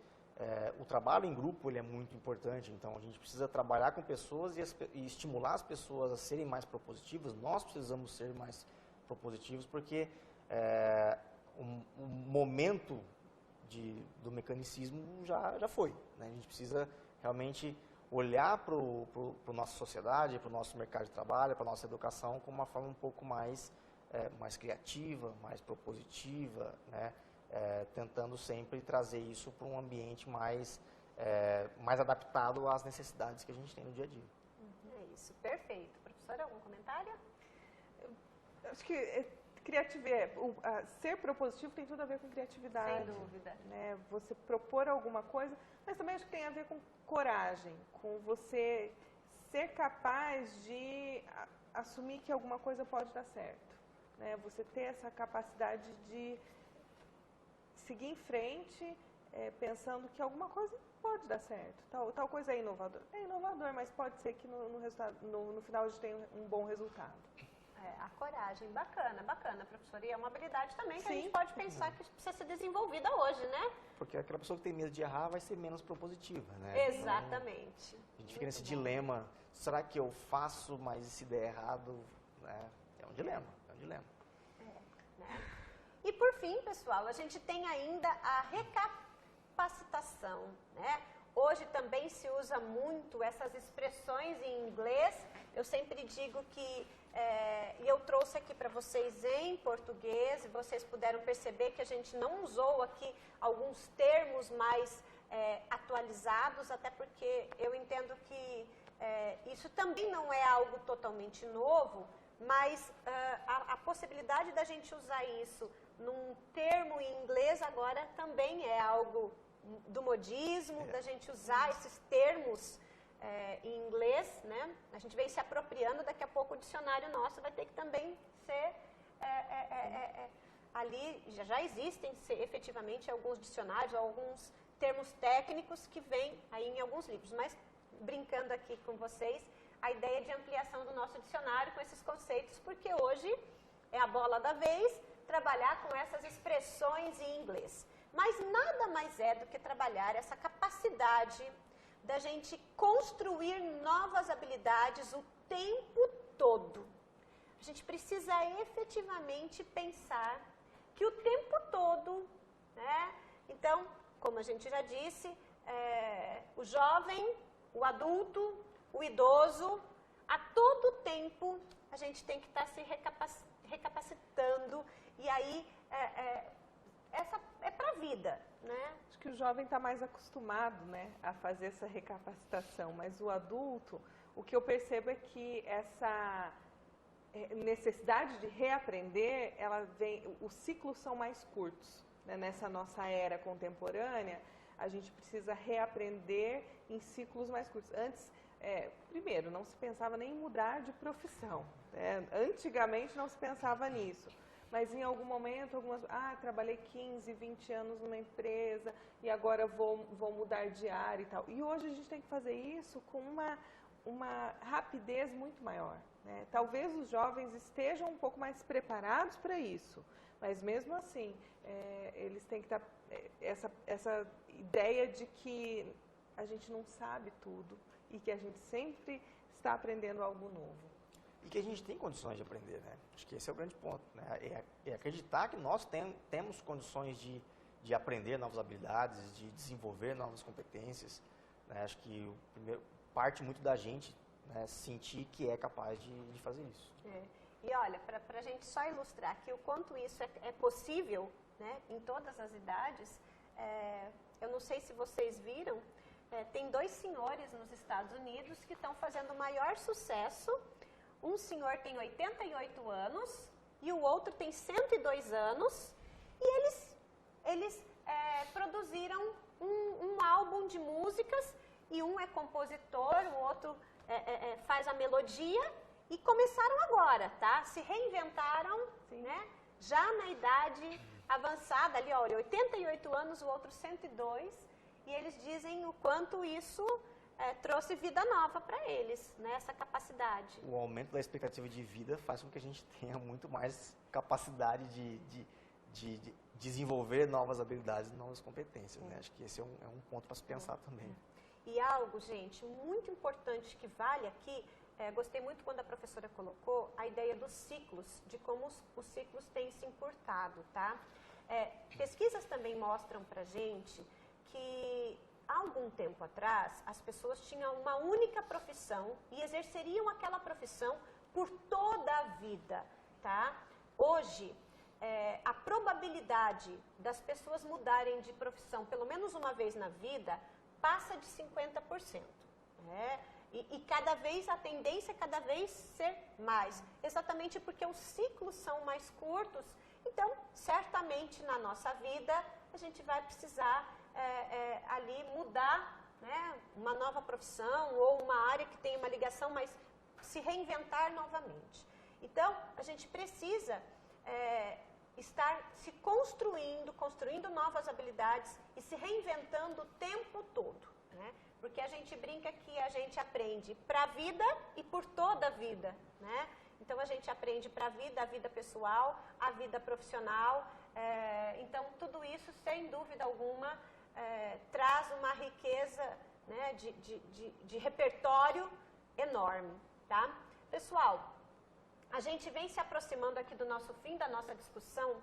Speaker 4: o trabalho em grupo ele é muito importante. Então, a gente precisa trabalhar com pessoas e estimular as pessoas a serem mais propositivas. Nós precisamos ser mais propositivos porque o momento do mecanicismo já foi, né? A gente precisa realmente olhar para a nossa sociedade, para o nosso mercado de trabalho, para a nossa educação com uma forma um pouco mais criativa, mais propositiva, né? Tentando sempre trazer isso para um ambiente mais adaptado às necessidades que a gente tem no dia a dia.
Speaker 3: É isso, perfeito. Professora, algum comentário?
Speaker 5: Acho que ser propositivo tem tudo a ver com criatividade.
Speaker 3: Sem dúvida.
Speaker 5: Né? Você propor alguma coisa, mas também acho que tem a ver com coragem, com você ser capaz de assumir que alguma coisa pode dar certo, né? Você ter essa capacidade de seguir em frente, pensando que alguma coisa pode dar certo. Tal coisa é inovador. É inovador, mas pode ser que no final a gente tenha um bom resultado.
Speaker 3: A coragem, bacana, bacana, professora. E é uma habilidade também que
Speaker 5: Sim.
Speaker 3: a gente pode pensar que precisa ser desenvolvida hoje, né?
Speaker 4: Porque aquela pessoa que tem medo de errar vai ser menos propositiva, né?
Speaker 3: Exatamente.
Speaker 4: Então, a gente fica nesse dilema, será que eu faço, mas se der errado, né? É um dilema.
Speaker 3: Né? E por fim, pessoal, a gente tem ainda a recapacitação, né? Hoje também se usa muito essas expressões em inglês. Eu sempre digo que, e eu trouxe aqui para vocês em português, e vocês puderam perceber que a gente não usou aqui alguns termos mais atualizados, até porque eu entendo que isso também não é algo totalmente novo, mas a possibilidade da gente usar isso num termo em inglês agora também é algo do modismo, da gente usar esses termos em inglês, né? A gente vem se apropriando, daqui a pouco o dicionário nosso vai ter que também ser ali, já existem efetivamente alguns dicionários, alguns termos técnicos que vêm aí em alguns livros, mas brincando aqui com vocês, a ideia de ampliação do nosso dicionário com esses conceitos, porque hoje é a bola da vez trabalhar com essas expressões em inglês. Mas nada mais é do que trabalhar essa capacidade da gente construir novas habilidades o tempo todo. A gente precisa efetivamente pensar que o tempo todo, né? Então, como a gente já disse, o jovem, o adulto, o idoso, a todo tempo a gente tem que estar se recapacitando, e aí essa é para a vida, né?
Speaker 5: Acho que o jovem está mais acostumado, né, a fazer essa recapacitação, mas o adulto, o que eu percebo é que essa necessidade de reaprender, ela vem, os ciclos são mais curtos, né? Nessa nossa era contemporânea, a gente precisa reaprender em ciclos mais curtos. Antes, primeiro, não se pensava nem em mudar de profissão, né? Antigamente não se pensava nisso. Mas em algum momento, trabalhei 15, 20 anos numa empresa e agora vou mudar de área e tal. E hoje a gente tem que fazer isso com uma rapidez muito maior, né? Talvez os jovens estejam um pouco mais preparados para isso, mas mesmo assim, eles têm que estar... Essa ideia de que a gente não sabe tudo e que a gente sempre está aprendendo algo novo.
Speaker 4: E que a gente tem condições de aprender, né? Acho que esse é o grande ponto, né? É acreditar que nós temos condições de aprender novas habilidades, de desenvolver novas competências, né? Acho que parte muito da gente, né, sentir que é capaz de fazer isso.
Speaker 3: E olha, para a gente só ilustrar aqui o quanto isso é possível, né, em todas as idades, eu não sei se vocês viram, tem 2 senhores nos Estados Unidos que estão fazendo o maior sucesso. Um senhor tem 88 anos e o outro tem 102 anos, e eles produziram um álbum de músicas, e um é compositor, o outro faz a melodia, e começaram agora, tá? Se reinventaram, né? Já na idade avançada, ali, olha, 88 anos, o outro 102, e eles dizem o quanto isso trouxe vida nova para eles, né? Essa capacidade.
Speaker 4: O aumento da expectativa de vida faz com que a gente tenha muito mais capacidade de desenvolver novas habilidades, novas competências, né? Acho que esse é um ponto para se pensar também.
Speaker 3: E algo, gente, muito importante que vale aqui, gostei muito quando a professora colocou a ideia dos ciclos, de como os ciclos têm se encurtado, tá? Pesquisas também mostram pra gente que há algum tempo atrás, as pessoas tinham uma única profissão e exerceriam aquela profissão por toda a vida, tá? Hoje, a probabilidade das pessoas mudarem de profissão pelo menos uma vez na vida passa de 50%, né? E cada vez, a tendência é cada vez ser mais, exatamente porque os ciclos são mais curtos. Então, certamente na nossa vida, a gente vai precisar ali mudar né, uma nova profissão ou uma área que tem uma ligação, mas se reinventar novamente. Então, a gente precisa estar se construindo novas habilidades e se reinventando o tempo todo, né? Porque a gente brinca que a gente aprende para a vida e por toda a vida, né? Então, a gente aprende para a vida pessoal, a vida profissional. Então, tudo isso, sem dúvida alguma, traz uma riqueza, né, de repertório enorme, tá? Pessoal, a gente vem se aproximando aqui do nosso fim da nossa discussão,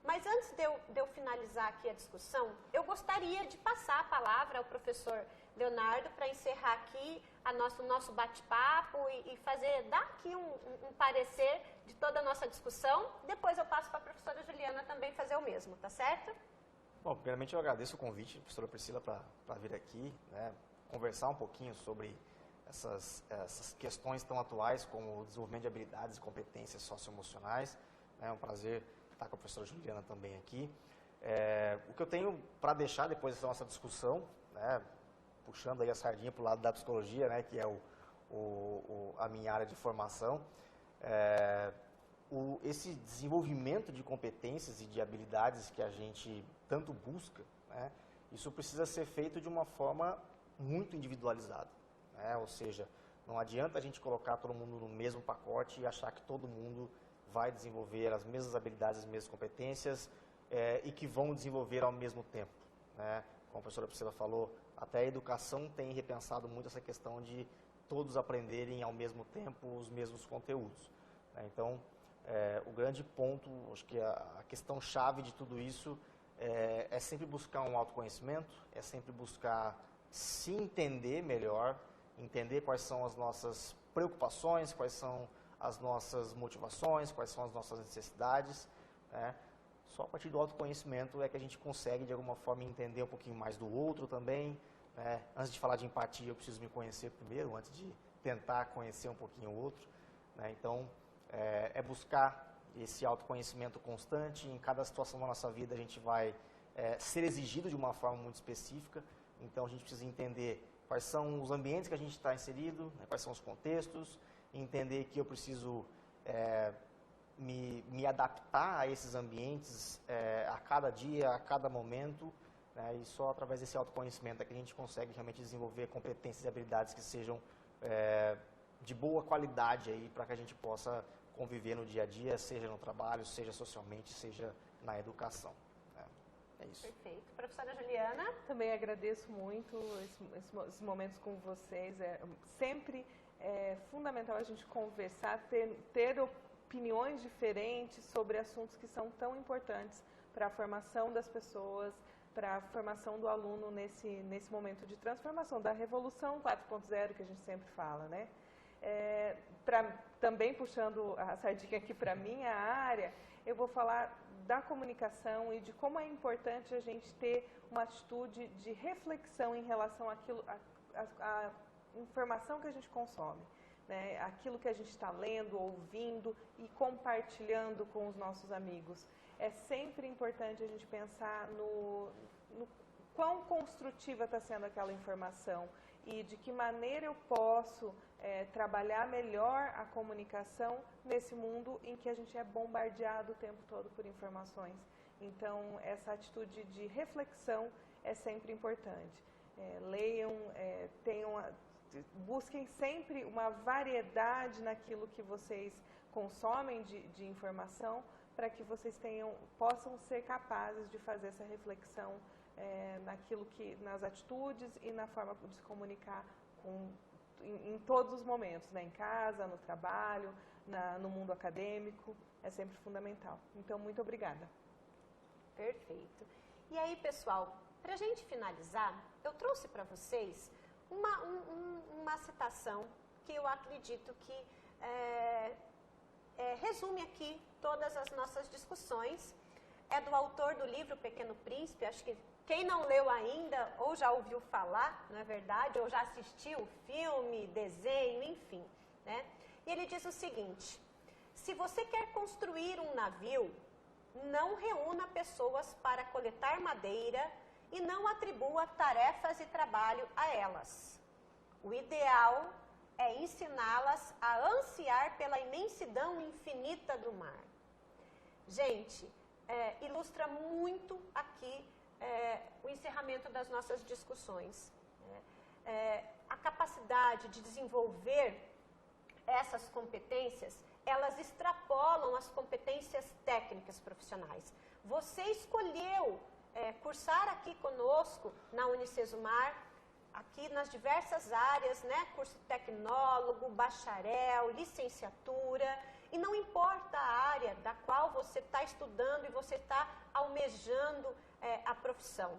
Speaker 3: mas antes de eu finalizar aqui a discussão, eu gostaria de passar a palavra ao professor Leonardo para encerrar aqui o nosso bate-papo e dar aqui um parecer de toda a nossa discussão. Depois eu passo para a professora Juliana também fazer o mesmo, tá certo?
Speaker 4: Bom, primeiramente eu agradeço o convite, professora Priscila, para vir aqui, né, conversar um pouquinho sobre essas questões tão atuais como o desenvolvimento de habilidades e competências socioemocionais. É um prazer estar com a professora Juliana também aqui. O que eu tenho para deixar depois dessa nossa discussão, né, puxando aí a sardinha para o lado da psicologia, né, que é a minha área de formação, esse desenvolvimento de competências e de habilidades que a gente tanto busca, né, isso precisa ser feito de uma forma muito individualizada. Ou seja, não adianta a gente colocar todo mundo no mesmo pacote e achar que todo mundo vai desenvolver as mesmas habilidades, as mesmas competências e que vão desenvolver ao mesmo tempo, né? Como a professora Priscila falou, até a educação tem repensado muito essa questão de todos aprenderem ao mesmo tempo os mesmos conteúdos, né? Então, o grande ponto, acho que a questão-chave de tudo isso é sempre buscar um autoconhecimento, é sempre buscar se entender melhor, entender quais são as nossas preocupações, quais são as nossas motivações, quais são as nossas necessidades, né? Só a partir do autoconhecimento é que a gente consegue, de alguma forma, entender um pouquinho mais do outro também, né? Antes de falar de empatia, eu preciso me conhecer primeiro, antes de tentar conhecer um pouquinho o outro, né? Então, buscar esse autoconhecimento constante. Em cada situação da nossa vida, a gente vai ser exigido de uma forma muito específica, então a gente precisa entender quais são os ambientes que a gente está inserido, né, quais são os contextos, entender que eu preciso me adaptar a esses ambientes a cada dia, a cada momento, né, e só através desse autoconhecimento é que a gente consegue realmente desenvolver competências e habilidades que sejam de boa qualidade aí para que a gente possa conviver no dia a dia, seja no trabalho, seja socialmente, seja na educação. É isso.
Speaker 3: Perfeito. Professora Juliana?
Speaker 5: Também agradeço muito esses momentos com vocês. Sempre é fundamental a gente conversar, ter opiniões diferentes sobre assuntos que são tão importantes para a formação das pessoas, para a formação do aluno nesse momento de transformação, da revolução 4.0 que a gente sempre fala, né? Também puxando a sardinha aqui para a minha área, eu vou falar da comunicação e de como é importante a gente ter uma atitude de reflexão em relação àquilo, à informação que a gente consome, né? Aquilo que a gente está lendo, ouvindo e compartilhando com os nossos amigos. É sempre importante a gente pensar no quão construtiva está sendo aquela informação e de que maneira eu posso trabalhar melhor a comunicação nesse mundo em que a gente é bombardeado o tempo todo por informações. Então, essa atitude de reflexão é sempre importante. Leiam, busquem sempre uma variedade naquilo que vocês consomem de informação, para que vocês possam ser capazes de fazer essa reflexão nas atitudes e na forma de se comunicar em todos os momentos, né? Em casa, no trabalho, no mundo acadêmico, é sempre fundamental. Então, muito obrigada.
Speaker 3: Perfeito. E aí, pessoal, para a gente finalizar, eu trouxe para vocês uma citação que eu acredito que resume aqui todas as nossas discussões. É do autor do livro Pequeno Príncipe. Acho que quem não leu ainda, ou já ouviu falar, não é verdade, ou já assistiu filme, desenho, enfim, né? E ele diz o seguinte: se você quer construir um navio, não reúna pessoas para coletar madeira e não atribua tarefas e trabalho a elas. O ideal é ensiná-las a ansiar pela imensidão infinita do mar. Gente, ilustra muito aqui o encerramento das nossas discussões. A capacidade de desenvolver essas competências, elas extrapolam as competências técnicas profissionais. Você escolheu cursar aqui conosco na Unicesumar, aqui nas diversas áreas, né? Curso tecnólogo, bacharel, licenciatura, e não importa a área da qual você está estudando e você está almejando a profissão.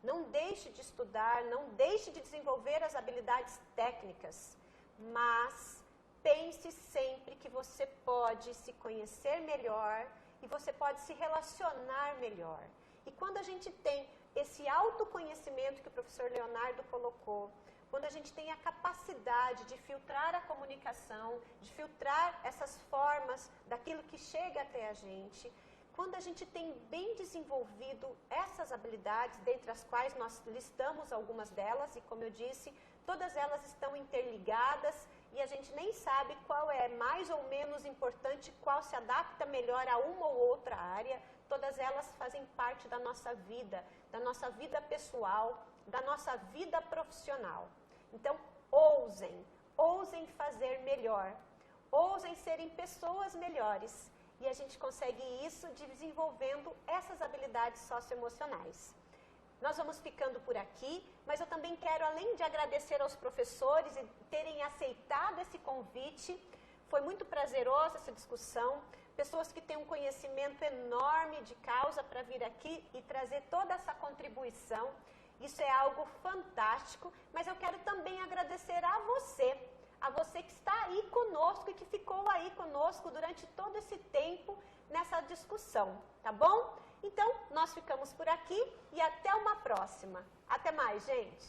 Speaker 3: Não deixe de estudar, não deixe de desenvolver as habilidades técnicas, mas pense sempre que você pode se conhecer melhor e você pode se relacionar melhor. E quando a gente tem esse autoconhecimento que o professor Leonardo colocou, quando a gente tem a capacidade de filtrar a comunicação, de filtrar essas formas daquilo que chega até a gente, quando a gente tem bem desenvolvido essas habilidades, dentre as quais nós listamos algumas delas, e como eu disse, todas elas estão interligadas e a gente nem sabe qual é mais ou menos importante, qual se adapta melhor a uma ou outra área. Todas elas fazem parte da nossa vida pessoal, da nossa vida profissional. Então, ousem fazer melhor, ousem serem pessoas melhores. E a gente consegue isso desenvolvendo essas habilidades socioemocionais. Nós vamos ficando por aqui, mas eu também quero, além de agradecer aos professores e terem aceitado esse convite, foi muito prazerosa essa discussão, pessoas que têm um conhecimento enorme de causa para vir aqui e trazer toda essa contribuição. Isso é algo fantástico, mas eu quero também agradecer a você que está aí conosco e que ficou aí conosco durante todo esse tempo nessa discussão, tá bom? Então, nós ficamos por aqui e até uma próxima. Até mais, gente!